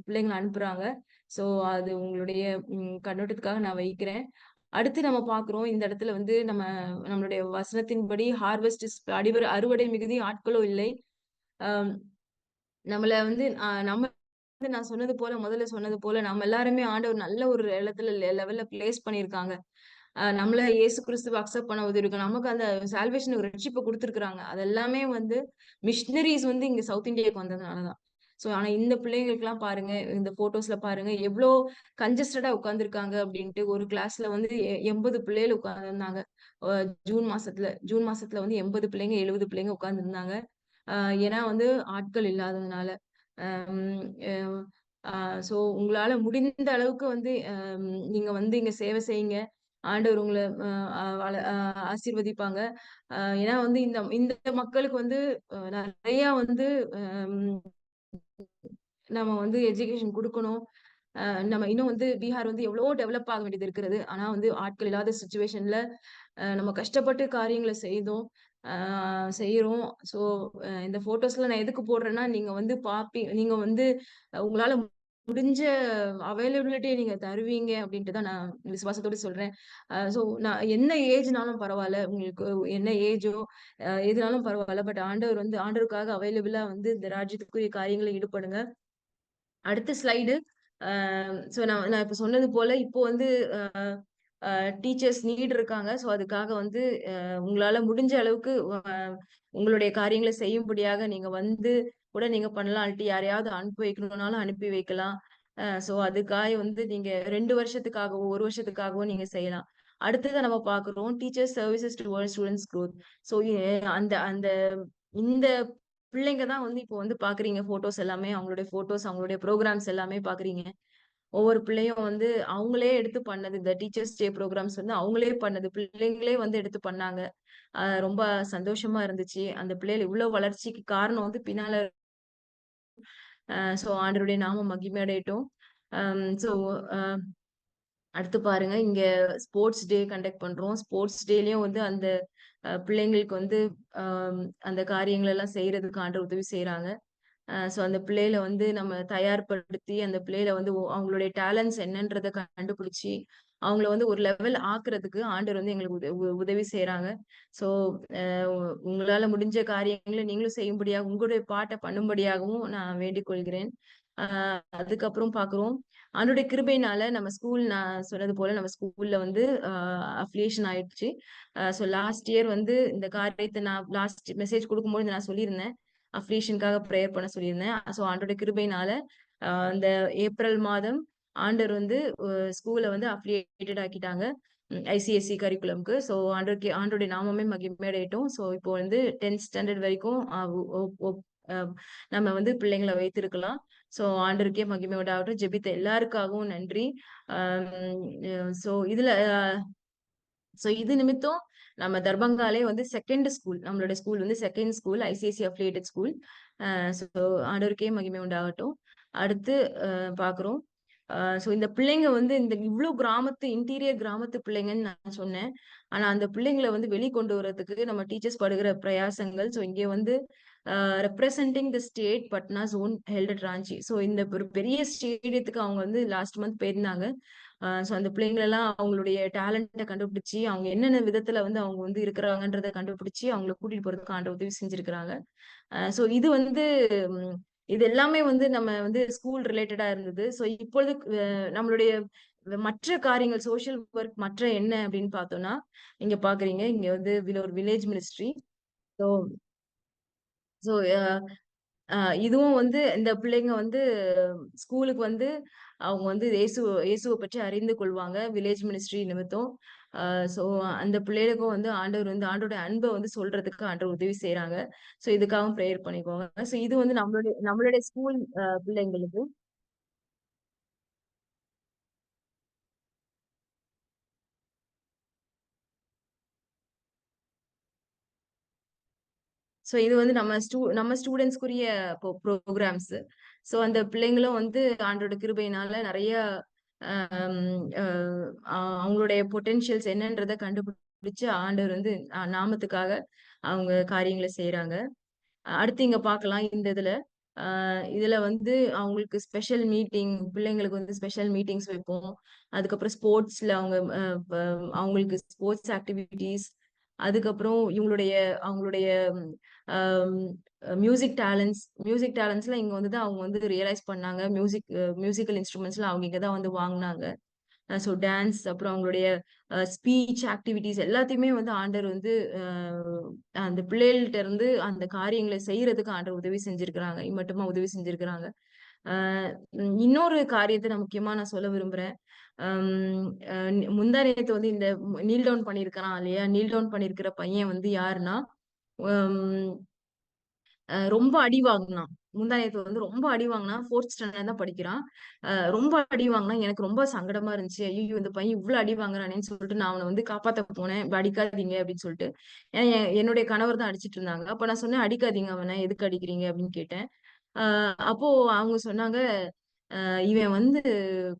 பிள்ளைங்கள அனுப்புறாங்க. சோ அது உங்களுடைய கண்ணோட்டத்துக்காக நான் வைக்கிறேன். அடுத்து நம்ம பார்க்குறோம் இந்த இடத்துல வந்து நம்மளுடைய வசனத்தின்படி ஹார்வெஸ்ட் இஸ் அறுவடை மிகுதி ஆட்களோ இல்லை. அம் நம்மள வந்து நம்ம வந்து நான் சொன்னது போல முதல்ல சொன்னது போல நம்ம எல்லாருமே ஆண்டவர் நல்ல ஒரு இடத்துல லெவல்ல பிளேஸ் பண்ணியிருக்காங்க. நம்மள இயேசு கிறிஸ்துவ அக்செப்ட் பண்ண உதவிருக்கு. நமக்கு அந்த சால்வேஷன் ஒரு ரட்சிப்ப குடுத்துருக்காங்க. அது எல்லாமே வந்து மிஷனரீஸ் வந்து இங்க சவுத் இந்தியாக்கு வந்ததுனால தான். ஆனா இந்த பிள்ளைங்களுக்கெல்லாம் பாருங்க, இந்த ஃபோட்டோஸ்ல பாருங்க, எவ்ளோ கன்ஜஸ்டடா உட்கார்ந்துருக்காங்க அப்டின்ட்டு. ஒரு கிளாஸ்ல வந்து 80 பிள்ளைகள் உட்கார்ந்திருந்தாங்க. அ ஜூன் மாசத்துல வந்து 80 பிள்ளைங்க, 70 பிள்ளைங்க உட்கார்ந்திருந்தாங்க. அ ஏன்னா வந்து ஆட்கள் இல்லாததுனால. அம் அ ஆ சோ உங்களால முடிந்த அளவுக்கு வந்து நீங்க வந்து இங்க சேவை செய்யுங்க. ஆண்டவர் உங்கள அ அ வள அ ஆசீர்வதிப்பாங்க. ஏன்னா வந்து இந்த இந்த மக்களுக்கு வந்து நெறையா வந்து அம் நம்ம வந்து எஜுகேஷன் குடுக்கணும். நம்ம இன்னும் வந்து பீகார் வந்து எவ்வளவோ டெவலப் ஆக வேண்டியது இருக்கிறது. ஆனா வந்து ஆட்கள் இல்லாத சிச்சுவேஷன்ல நம்ம கஷ்டப்பட்டு காரியங்கள செய்தோம். ஆ செய்றோம். ஸோ இந்த ஃபோட்டோஸ்லாம் நான் எதுக்கு போடுறேன்னா, நீங்க வந்து நீங்க வந்து உங்களால முடிஞ்ச அவைலபிலிட்டிய நீங்க தருவீங்க அப்டின்ட்டு தான் நான் விசுவாசத்தோட சொல்றேன். நான் என்ன ஏஜ்னாலும் பரவால்ல. உங்களுக்கு என்ன ஏஜோ எதுனாலும் பரவால்ல. பட் ஆண்டவருக்காக அவைலபிளா வந்து இந்த ராஜ்யத்துக்குரிய காரியங்கள்ல ஈடுபடுங்க. அடுத்த ஸ்லைடு. அ நான் நான் இப்ப சொன்னது போல இப்போ வந்து அ அ டீச்சர்ஸ் நீட் இருக்காங்க. அதுக்காக வந்து உங்களால முடிஞ்ச அளவுக்கு உங்களுடைய காரியங்கள செய்யும்படியாக நீங்க வந்து கூட நீங்க பண்ணலாம். இல்லாட்டி யாரையாவது அனுப்பி வைக்கணும்னாலும் அனுப்பி வைக்கலாம். அதுக்காக வந்து நீங்க 2 வருஷத்துக்காகவோ, 1 வருஷத்துக்காகவோ நீங்க செய்யலாம். அடுத்ததா நம்ம பார்க்குறோம். Teachers services towards students growth. So அந்த அந்த இந்த பிள்ளைங்க தான் வந்து இப்போ வந்து பாக்குறீங்க போட்டோஸ் எல்லாமே, அவங்களுடைய போட்டோஸ், அவங்களுடைய ப்ரோகிராம்ஸ் எல்லாமே பாக்குறீங்க. ஒவ்வொரு பிள்ளையும் வந்து அவங்களே எடுத்து பண்ணது. இந்த டீச்சர்ஸ் டே ப்ரோகிராம்ஸ் வந்து அவங்களே பண்ணது. பிள்ளைங்களே வந்து எடுத்து பண்ணாங்க. ரொம்ப சந்தோஷமா இருந்துச்சு. அந்த பிள்ளைகள் இவ்ளோ வளர்ச்சிக்கு காரணம் வந்து பின்னால சோ ஆண்டவருடைய நாமம் மகிமையடையட்டும். சோ அ அடுத்து பாருங்க, இங்க ஸ்போர்ட்ஸ் டே கண்டக்ட் பண்றோம். ஸ்போர்ட்ஸ் டேலயும் வந்து அந்த பிள்ளைங்களுக்கு வந்து அந்த காரியங்கள் எல்லாம் செய்யறதுக்கு ஆண்டவர் உதவி செய்றாங்க. சோ அந்த பிள்ளைகள வந்து நம்ம தயார்படுத்தி, அந்த பிள்ளைகள வந்து அவங்களுடைய டேலண்ட்ஸ் என்னன்றத கண்டுபிடிச்சு, அவங்கள வந்து ஒரு லெவல் ஆக்குறதுக்கு ஆண்டவர் வந்து எங்களுக்கு உதவி செய்றாங்க. ஸோ அ உங்களால முடிஞ்ச காரியங்கள நீங்களும் செய்யும்படியாக, உங்களுடைய பார்ட்ட பண்ணும்படியாகவும் நான் வேண்டிக் கொள்கிறேன். அ அதுக்கப்புறம் பார்க்குறோம். ஆண்டவருடைய கிருபையினால நம்ம ஸ்கூல் நான் சொன்னது போல நம்ம ஸ்கூல்ல வந்து அஃபிலியேஷன் ஆயிடுச்சு. ஸோ லாஸ்ட் இயர் வந்து இந்த காரியத்த நான் லாஸ்ட் மெசேஜ் குடுக்கும்போது நான் சொல்லியிருந்தேன். அஃபிலியேஷன்க்காக பிரேயர் பண்ண சொல்லியிருந்தேன். ஸோ ஆண்டவருடைய கிருபையினால இந்த ஏப்ரல் மாதம் ஆண்டவர் வந்து ஸ்கூல வந்து அஃபிலியேட்டட் ஆக்கிட்டாங்க. ஐசிஎஸ்இ கரிக்குலம்க்கு. ஸோ ஆண்டவருடைய நாமமே மகிமையடையட்டும். ஸோ இப்போ வந்து 10த் ஸ்டாண்டர்ட் வரைக்கும் அ ஒ ஒ அ நம்ம வந்து பிள்ளைங்கள வைத்திருக்கலாம். ஸோ ஆண்டவருக்கே மகிமை உண்டாகட்டும். ஜெபித்த எல்லாருக்காகவும் நன்றி. ஸோ இதுல இது நிமித்தம் நம்ம தர்பங்காலே வந்து 2ண்ட் ஸ்கூல். நம்மளோட ஸ்கூல் வந்து 2ண்ட் school. ICICI affiliated school. So ஆண்டவருக்கே மகிமை உண்டாகட்டும். அடுத்து பார்க்குறோம். இந்த பிள்ளைங்க வந்து இந்த இவ்ளோ இன்டீரியர் கிராமத்து பிள்ளைங்கன்னு நான் சொன்னேன். ஆனா அந்த பிள்ளைங்கள வந்து வெளிக்கொண்டு வரதுக்கு நம்ம டீச்சர்ஸ் படுகிற பிரயாசங்கள். இங்க வந்து representing the state Patna zone held at Ranchi. இந்த ஒரு பெரிய ஸ்டேடியத்துக்கு அவங்க வந்து லாஸ்ட் மந்த் போயிருந்தாங்க. அந்த பிள்ளைங்களெல்லாம் அவங்களுடைய டேலண்ட்ட கண்டுபிடிச்சு, அவங்க என்னென்ன விதத்துல வந்து அவங்க வந்து இருக்கிறாங்கன்றத கண்டுபிடிச்சு, அவங்கள கூட்டிட்டு போறதுக்கு ஆண்டவர் உதவி செஞ்சிருக்கிறாங்க. இது வந்து ம் இது எல்லாமே வந்து நம்ம வந்து ஸ்கூல் ரிலேட்டடா இருந்தது. இப்பொழுது நம்மளுடைய மற்ற காரியங்கள் சோசியல் ஒர்க் மற்ற என்ன அப்படின்னு பார்த்தோம்னா, இங்க பார்க்குறீங்க. இங்க வந்து ஒரு வில்லேஜ் மினிஸ்ட்ரி. ஸோ ஸோ அ அ இதுவும் வந்து இந்த பிள்ளைங்க வந்து ஸ்கூலுக்கு வந்து அவங்க வந்து இயேசுவ பற்றி அறிந்து கொள்வாங்க. வில்லேஜ் மினிஸ்ட்ரி நிமித்தம். அ ஸோ அந்த பிள்ளைகளுக்கும் வந்து ஆண்டவர் வந்து ஆண்டவருடைய அன்ப வந்து சொல்றதுக்கு ஆண்டவர் உதவி செய்றாங்க. இதுக்காகவும் பிரேயர் பண்ணிக்கோங்க. இது வந்து நம்மளுடைய ஸ்கூல் பிள்ளைங்களுக்கு. இது வந்து நம்ம ஸ்டூடண்ட்ஸ்க்குரிய புரோகிராம்ஸ். அந்த பிள்ளைங்களும் வந்து ஆண்டவருடைய கிருபையினால நெறைய அம் அ அவங்களுடைய பொட்டன்ஷியல்ஸ் என்னன்றத கண்டுபிடிச்சு ஆண்டவர் வந்து நாமத்துக்காக அவங்க காரியங்கள செய்றாங்க. அடுத்து இங்க பார்க்கலாம் இந்த இதுல. அ இதுல வந்து அவங்களுக்கு ஸ்பெஷல் மீட்டிங் பிள்ளைங்களுக்கு வந்து ஸ்பெஷல் மீட்டிங்ஸ் வைப்போம். அதுக்கப்புறம் ஸ்போர்ட்ஸ்ல அவங்க ப அவங்களுக்கு ஸ்போர்ட்ஸ் ஆக்டிவிட்டீஸ், அதுக்கப்புறம் அவங்களுடைய அம் மியூசிக் டேலண்ட்ஸ்லாம் இங்க வந்து தான் அவங்க வந்து ரியலைஸ் பண்ணாங்க. மியூசிக்கல் இன்ஸ்ட்ருமெண்ட்ஸ்லாம் அவங்க இங்க தான் வந்து வாங்குனாங்க. டான்ஸ் அப்புறம் அவங்களுடைய ஸ்பீச் ஆக்டிவிட்டீஸ் எல்லாத்தையுமே வந்து ஆண்டவர் வந்து அ அந்த பிள்ளைகள்ட்ட இருந்து அந்த காரியங்கள செய்றதுக்கு ஆண்டவர் உதவி செஞ்சிருக்கிறாங்க. இம்மட்டுமா உதவி செஞ்சிருக்கிறாங்க. அ இன்னொரு காரியத்த நான் முக்கியமா சொல்ல விரும்புறேன். அம் அ முந்தா நேத்து வந்து இந்த நீல் டவுன் பண்ணியிருக்கிறான் இல்லையா? நீல் டவுன் பண்ணியிருக்கிற பையன் வந்து யாருன்னா, அம் ரொம்ப அடி வாங்குனான். முந்தா நேத்து வந்து ரொம்ப அடி வாங்குனான். 4த் ஸ்டாண்டர்ட் தான் படிக்கிறான். ரொம்ப அடி வாங்குனான். எனக்கு ரொம்ப சங்கடமா இருந்துச்சு. ஐய்யய்யோ! இந்த பையன் இவ்ளோ அடி வாங்குறானேன்னு சொல்லிட்டு நான் அவன வந்து காப்பாத்த போனேன். "இப்ப அடிக்காதீங்க" அப்படின்னு சொல்லிட்டு. ஏன்னா என்னுடைய கணவர் தான் அடிச்சிட்டு இருந்தாங்க. அப்ப நான் சொன்னேன், "அடிக்காதீங்க அவன. எதுக்கு அடிக்கிறீங்க?" அப்படின்னு கேட்டேன். அ அப்போ அவங்க சொன்னாங்க, "இவன் வந்து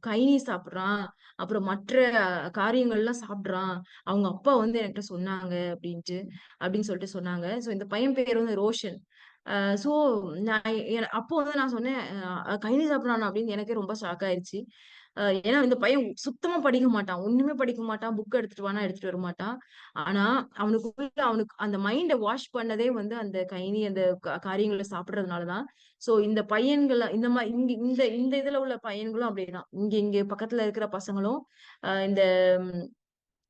கைனி சாப்பிடுறான். அப்புறம் மற்ற காரியங்கள்லாம் சாப்பிடுறான். அவங்க அப்பா வந்து என்கிட்ட சொன்னாங்க" அப்படின்னு சொல்லிட்டு சொன்னாங்க. இந்த பையன் பேரு வந்து ரோஷன். அ சோ நான் அப்போ வந்து நான் சொன்னேன், கைனி சாப்பிடுறானா அப்படின்னு எனக்கே ரொம்ப ஷாக் ஆயிருச்சு. ஏன்னா இந்த பையன் சுத்தமா படிக்க மாட்டான். ஒண்ணுமே படிக்க மாட்டான். புக் எடுத்துட்டு வான்னா எடுத்துட்டு வரமாட்டான். ஆனா அவனுக்கு அந்த மைண்ட வாஷ் பண்ணதே வந்து அந்த கைனி அந்த காரியங்கள சாப்பிடுறதுனால தான். இந்த பையன்கள இந்த மா இங்க இந்த இந்த இதுல உள்ள பையன்களும் அப்படிதான். இங்க இங்க பக்கத்துல இருக்கிற பசங்களும் இந்த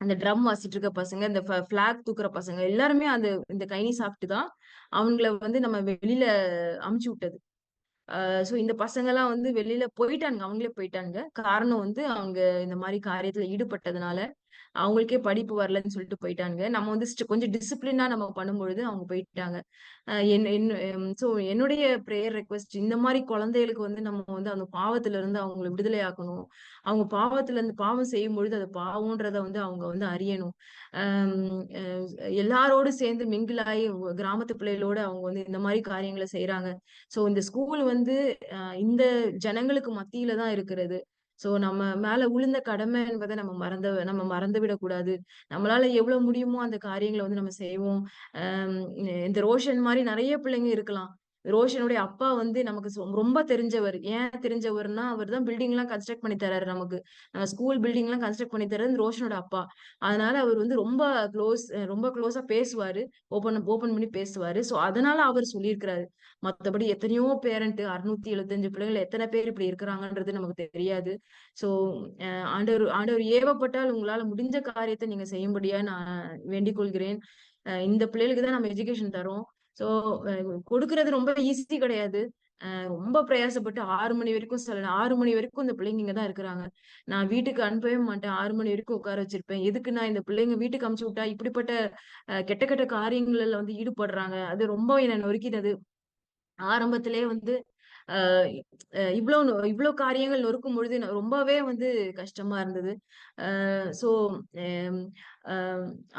அந்த ட்ரம் வாசிட்டு இருக்க பசங்க, இந்த ஃபிளாக் தூக்குற பசங்க எல்லாருமே இந்த கைனி சாப்பிட்டு தான் அவங்கள வந்து நம்ம வெளியில அனுப்பிச்சு விட்டது. இந்த பசங்கலாம் வந்து வெளியில போயிட்டானுங்க. அவங்களே போயிட்டானுங்க. காரணம் வந்து அவங்க இந்த மாரி காரியத்துல ஈடுபட்டதுனால. அவங்களுக்கே படிப்பு வரலன்னு சொல்லிட்டு போயிட்டாங்க. நம்ம வந்து கொஞ்சம் டிசிப்ளினா நம்ம பண்ணும்பொழுது அவங்க போயிட்டாங்க. அ என் என் சோ என்னுடைய பிரேயர் ரெக்வெஸ்ட் இந்த மாரி குழந்தைகளுக்கு வந்து நம்ம வந்து அந்த பாவத்துல இருந்து அவங்கள விடுதலை ஆக்கணும். அவங்க பாவத்துல இருந்து பாவம் செய்யும்பொழுது அது பாவம்ன்றத வந்து அவங்க வந்து அறியணும். அம் அ எல்லாரோடும் சேர்ந்து மிங்கிள் ஆயி கிராமத்து பிள்ளைகளோட அவங்க வந்து இந்த மாரி காரியங்கள செய்றாங்க. சோ இந்த ஸ்கூல் வந்து இந்த ஜனங்களுக்கு மத்தியில தான் இருக்கிறது. சோ நம்ம மேல விழுந்த கடமை என்பத நம்ம மறந்து விடக்கூடாது. நம்மளால எவ்வளவு முடியுமோ அந்த காரியங்கள வந்து நம்ம செய்வோம். அம் இந்த ரோஷன் மாரி நெறைய பிள்ளைங்க இருக்கலாம். ரோஷனுடைய அப்பா வந்து நமக்கு ரொம்ப தெரிஞ்சவர். ஏன் தெரிஞ்சவர்னா, அவர் தான் பில்டிங்லாம் கன்ஸ்ட்ரக்ட் பண்ணி தராரு நமக்கு. ஸ்கூல் பில்டிங்லாம் கன்ஸ்ட்ரக்ட் பண்ணி தர்றது ரோஷனோட அப்பா. அதனால அவர் வந்து ரொம்ப க்ளோஸா பேசுவாரு. ஓப்பன் பண்ணி பேசுவாரு. சோ அதனால அவர் சொல்லியிருக்கிறாரு. மத்தபடி எத்தனையோ பேரண்ட் 675 பிள்ளைகள் எத்தன பேர் இப்படி இருக்கிறாங்கன்றது நமக்கு தெரியாது. சோ ஆண்டவர் ஆண்டவர் ஏவப்பட்டால் உங்களால முடிஞ்ச காரியத்த நீங்க செய்யும்படியா நான் வேண்டிக் கொள்கிறேன். இந்த பிள்ளைகளுக்கு தான் நம்ம எஜுகேஷன் தர்றோம். சோ அ கொடுக்கிறது ரொம்ப ஈஸி கிடையாது. ரொம்ப பிரயாசப்பட்டு 6 மணி வரைக்கும் 6 மணி வரைக்கும் இந்த பிள்ளைங்க இங்க தான் இருக்கிறாங்க. நான் வீட்டுக்கு அனுப்பவே மாட்டேன். 6 மணி வரைக்கும் உட்கார வச்சிருப்பேன். எதுக்குன்னா இந்த பிள்ளைங்க வீட்டுக்கு அனுப்பிச்சு விட்டா இப்படிப்பட்ட கெட்ட கெட்ட காரியங்கள்ல வந்து ஈடுபடுறாங்க. அது ரொம்ப என்ன நொறுக்கினது. ஆரம்பத்திலேயே வந்து அ இவ்ளோ இவ்ளோ காரியங்கள் நொறுக்கும் பொழுது ரொம்பவே வந்து கஷ்டமா இருந்தது. சோ அம் அ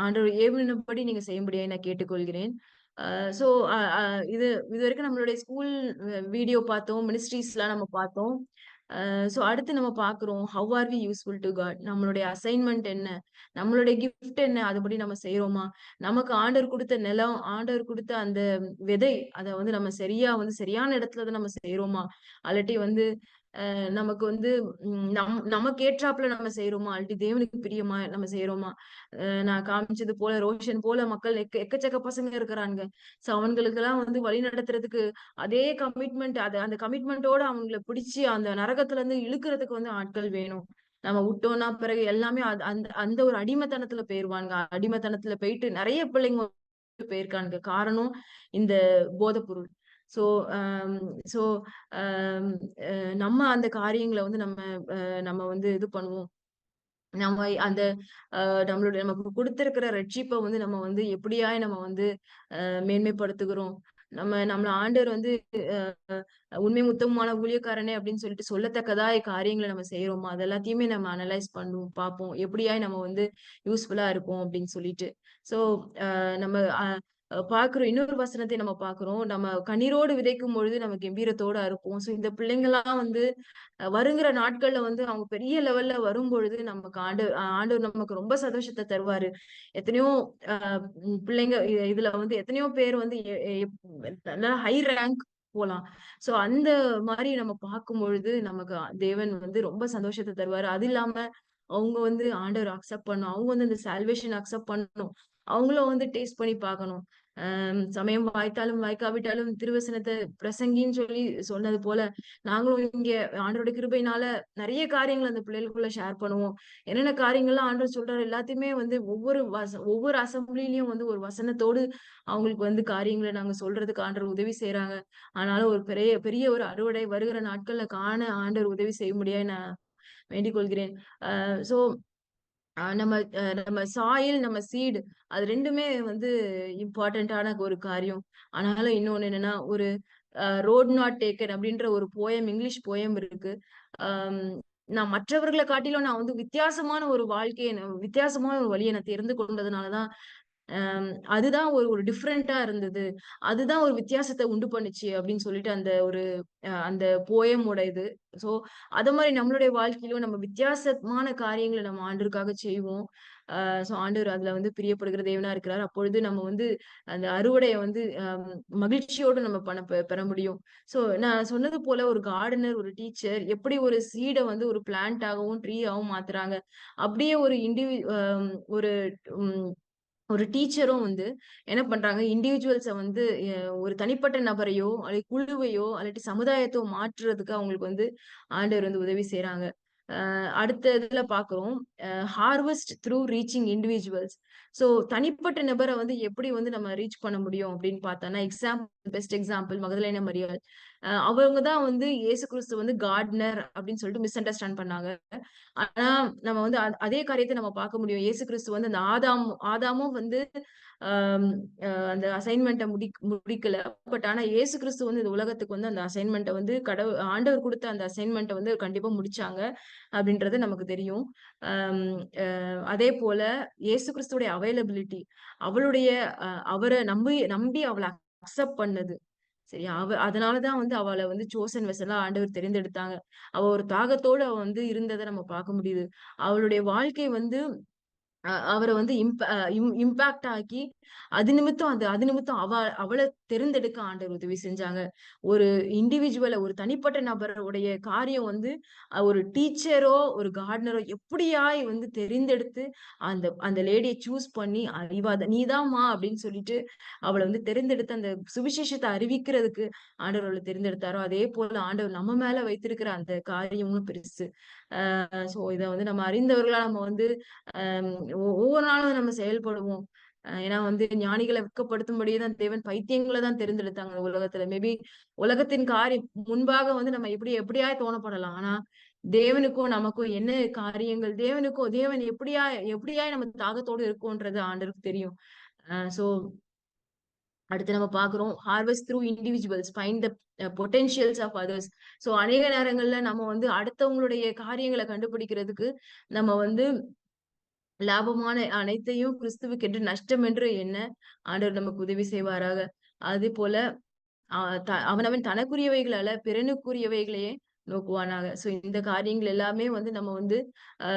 ஆண்டவர் ஏவினபடி நீங்க செய்யும்படியாய் நான் கேட்டுக்கொள்கிறேன். அ சோ அ அ இது இதுவரைக்கும் நம்மளுடைய ஸ்கூல் வீடியோ பார்த்தோம். மினிஸ்ட்ரீஸ்லாம் நம்ம பார்த்தோம். சோ அடுத்து நம்ம பார்க்குறோம். How are we useful to God? நம்மளுடைய அசைன்மென்ட் என்ன? நம்மளுடைய கிஃப்ட் என்ன? அதுபடி நம்ம செய்றோமா? நமக்கு ஆண்டவர் குடுத்த நிலம், ஆண்டவர் குடுத்த அந்த விதை, அத வந்து நம்ம சரியா வந்து சரியான இடத்துல தான் நம்ம செய்றோமா? அல்லாட்டி வந்து நமக்கு வந்து நமக்கு ஏற்றாப்புல நம்ம செய்றோமா? அல்லாட்டி தேவனுக்கு பிரியமா நம்ம செய்றோமா? நான் காமிச்சது போல ரோஷன் போல மக்கள் எக்கச்சக்க பசங்க இருக்கிறானுங்க. சோ அவனுங்களுக்கெல்லாம் வந்து வழி நடத்துறதுக்கு அதே கமிட்மெண்ட் அந்த கமிட்மென்ட்டோட அவங்கள பிடிச்சு அந்த நரகத்துல இருந்து இழுக்கிறதுக்கு வந்து ஆட்கள் வேணும். நம்ம விட்டோம்னா பிறகு எல்லாமே அந்த அந்த ஒரு அடிமைத்தனத்துல போயிருவானுங்க. அடிமைத்தனத்துல போயிட்டு நெறைய பிள்ளைங்க போயிருக்கானுங்க. காரணம் இந்த போதைப்பொருள். சோ அம் சோ அம் அ நம்ம அந்த காரியங்கள வந்து நம்ம வந்து இது பண்ணுவோம். நம்ம அந்த நமக்கு குடுத்திருக்கிற ரட்சிப்ப வந்து நம்ம வந்து எப்படியாய் நம்ம வந்து மேன்மைப்படுத்துகிறோம். நம்மள ஆண்டவர் வந்து உண்மையும் உத்தமமான ஊழியக்காரனே அப்படின்னு சொல்லிட்டு சொல்லத்தக்கதாய் காரியங்கள நம்ம செய்றோமா? அது எல்லாத்தையுமே நம்ம அனலைஸ் பண்ணுவோம், பார்ப்போம். எப்படியாய் நம்ம வந்து யூஸ்ஃபுல்லா இருப்போம் அப்படின்னு சொல்லிட்டு. ஸோ நம்ம அ அ பார்க்கிறோம். இன்னொரு வசனத்தை நம்ம பார்க்கிறோம். நம்ம கண்ணீரோடு விதைக்கும் பொழுது நம்ம கெம்பீரத்தோட அறுப்போம். ஸோ இந்த பிள்ளைங்கலாம் வந்து வருங்கிற நாட்கள்ல வந்து அவங்க பெரிய லெவல்ல வரும்பொழுது நமக்கு ஆண்டவர் நமக்கு ரொம்ப சந்தோஷத்த தருவாரு. எத்தனையோ அ பிள்ளைங்க இதுல வந்து எத்தனையோ பேர் வந்து நல்லா ஹை ரேங்க் போலாம். சோ அந்த மாரி நம்ம பார்க்கும்பொழுது நமக்கு தேவன் வந்து ரொம்ப சந்தோஷத்த தருவாரு. அது இல்லாம அவங்க வந்து ஆண்டவர அக்செப்ட் பண்ணணும். அவங்க வந்து இந்த சால்வேஷன் அக்செப்ட் பண்ணணும். அவங்களும் வந்து டேஸ்ட் பண்ணி பார்க்கணும். சமயம் வாய்த்தாலும் வாய்க்காவிட்டாலும் திருவசனத்த பிரசங்கின்னு சொல்லி சொன்னது போல, நாங்களும் இங்க ஆண்டவருடைய கிருபையினால நெறைய காரியங்கள அந்த பிள்ளைகளுக்குள்ள ஷேர் பண்ணுவோம். என்னென்ன காரியங்கள்லாம் ஆண்டவர் சொல்றாரு எல்லாத்தையுமே வந்து ஒவ்வொரு அசெம்பிளிலயும் வந்து ஒரு வசனத்தோடு அவங்களுக்கு வந்து காரியங்கள நாங்க சொல்றதுக்கு ஆண்டவர் உதவி செய்றாங்க. ஆனாலும் ஒரு பெரிய பெரிய ஒரு அறுவடை வருகிற நாட்கள்ல காண ஆண்டவர் உதவி செய்யும்படியாய் நான் வேண்டிக் கொள்கிறேன். சோ நம்ம சாயில், நம்ம சீட் அது 2மே வந்து இம்பார்ட்டன்ட்டான ஒரு காரியம். ஆனாலும் இன்னொன்னு என்னன்னா, ஒரு ரோட் நாட் டேக்கன் அப்படின்ற ஒரு இங்கிலீஷ் போயம் இருக்கு. அம் நான் மற்றவர்கள காட்டிலும் நான் வந்து வித்தியாசமான ஒரு வழிய நான் தெரிந்து கொண்டதுனால தான் அதுதான் ஒரு டிஃபரெண்ட்டா இருந்தது. அதுதான் ஒரு வித்தியாசத்த உண்டு பண்ணுச்சு அப்படின்னு சொல்லிட்டு அந்த போயமோட இது. ஸோ, அத மாரி நம்மளுடைய வாழ்க்கையிலும் நம்ம வித்தியாசமான காரியங்கள நம்ம ஆண்டவருக்காக செய்வோம். ஆண்டவர் அதுல வந்து பிரியப்படுகிற தேவனா இருக்கிறார். அப்பொழுது நம்ம வந்து அந்த அறுவடைய வந்து மகிழ்ச்சியோடு நம்ம பெற முடியும். ஸோ நான் சொன்னது போல ஒரு கார்டனர், ஒரு டீச்சர் எப்படி ஒரு சீட வந்து ஒரு பிளான்ட் ஆகவும், ட்ரீ ஆவும் மாத்துறாங்க. அப்படியே ஒரு ம் ஒரு டீச்சரும் வந்து என்ன பண்றாங்க, இண்டிவிஜுவல்ஸ வந்து ஒரு தனிப்பட்ட நபரையோ, அல்லது குழுவையோ, அல்லாட்டி சமுதாயத்தோ மாற்றுறதுக்கு அவங்களுக்கு வந்து ஆண்டவர் வந்து உதவி செய்றாங்க. அடுத்த இதுல பார்க்கிறோம். Harvest through reaching individuals. So தனிப்பட்ட நபர வந்து எப்படி வந்து நம்ம ரீச் பண்ண முடியும் அப்படின்னு பார்த்தோம்னா, பெஸ்ட் எக்ஸாம்பிள் மகதலேனா மரியாள். அவங்க தான் வந்து இயேசு கிறிஸ்து வந்து கார்ட்னர் அப்படின்னு சொல்லிட்டு மிஸ் அண்டர்ஸ்டாண்ட் பண்ணாங்க. ஆனா நம்ம வந்து அதே காரியத்த நம்ம பார்க்க முடியும். இயேசு கிறிஸ்து வந்து அந்த ஆதாமும் வந்து ஆம், அந்த அசைன்மென்ட்ட முடிக்கல. பட் ஆனா இயேசு கிறிஸ்து வந்து இந்த உலகத்துக்கு வந்து அந்த அசைன்மென்ட்ட வந்து ஆண்டவர் குடுத்த அந்த அசைன்மென்ட்ட வந்து கண்டிப்பா முடிச்சாங்க அப்படின்றது நமக்கு தெரியும். அம் அ அதே போல இயேசு கிறிஸ்துவுடைய அவைலபிலிட்டி, அவளுடைய அவர நம்பி நம்பி அவள அக்செப்ட் பண்ணது. சரியா? அதனால தான் வந்து அவள வந்து சோசன் வெசலா ஆண்டவர் தெரிந்தெடுத்தாங்க. அவ ஒரு தாகத்தோட அவ வந்து இருந்தத நம்ம பார்க்க முடியுது. அவளுடைய வாழ்க்கை வந்து அவர வந்து இம்பாக்ட் ஆக்கி, அது நிமித்தம் அவள தேர்ந்தெடுக்க ஆண்டவர் உதவி செஞ்சாங்க. ஒரு ஒரு தனிப்பட்ட நபருடைய காரியம் வந்து ஒரு டீச்சரோ, ஒரு கார்ட்னரோ எப்படியாய் வந்து தெரிந்தெடுத்து, அந்த அந்த லேடிய சூஸ் பண்ணி, "நீ தான்மா" அப்படின்னு சொல்லிட்டு, அவள வந்து தெரிந்தெடுத்து அந்த சுவிசேஷத்த அறிவிக்கிறதுக்கு ஆண்டவர் அவள தெரிந்தெடுத்தாரோ, அதே போல ஆண்டவர் நம்ம மேல வைத்திருக்கிற அந்த காரியமும் பெருசு. சோ இத வந்து நம்ம அறிந்தவர்களா நம்ம வந்து அம் ஒவ்வொரு நாளும் நம்ம செயல்படுவோம். ஏன்னா வந்து ஞானிகள வெட்கப்படுத்தும்படியே தான் தேவன் பைத்தியங்கள தான் தெரிந்தெடுத்தாங்க இந்த உலகத்துல. மேபி உலகத்தின் காரியம் முன்பாக வந்து நம்ம எப்படியாய் தோணப்படலாம். ஆனா தேவனுக்கும் நமக்கும் என்ன காரியங்கள் தேவன் எப்படியாய் நம்ம தாகத்தோடு இருக்கோன்றது ஆண்டவருக்கு தெரியும். சோ அடுத்து நம்ம பார்க்கிறோம். Harvest through individuals find the potentials of others. So அநேக நேரங்கள்ல நம்ம வந்து அடுத்தவங்களுடைய காரியங்கள கண்டுபிடிக்கிறதுக்கு நம்ம வந்து லாபமான அனைத்தையும் கிறிஸ்துவுக்கென்று நஷ்டம் என்று எண்ண ஆண்டவர் நமக்கு உதவி செய்வாராக. அதேபோல அ அவனவன் தனக்குரியவைகள் அல்ல பிறனுக்குரியவைகளையே நோக்குவானாக. சோ இந்த காரியங்கள் எல்லாமே வந்து நம்ம வந்து அ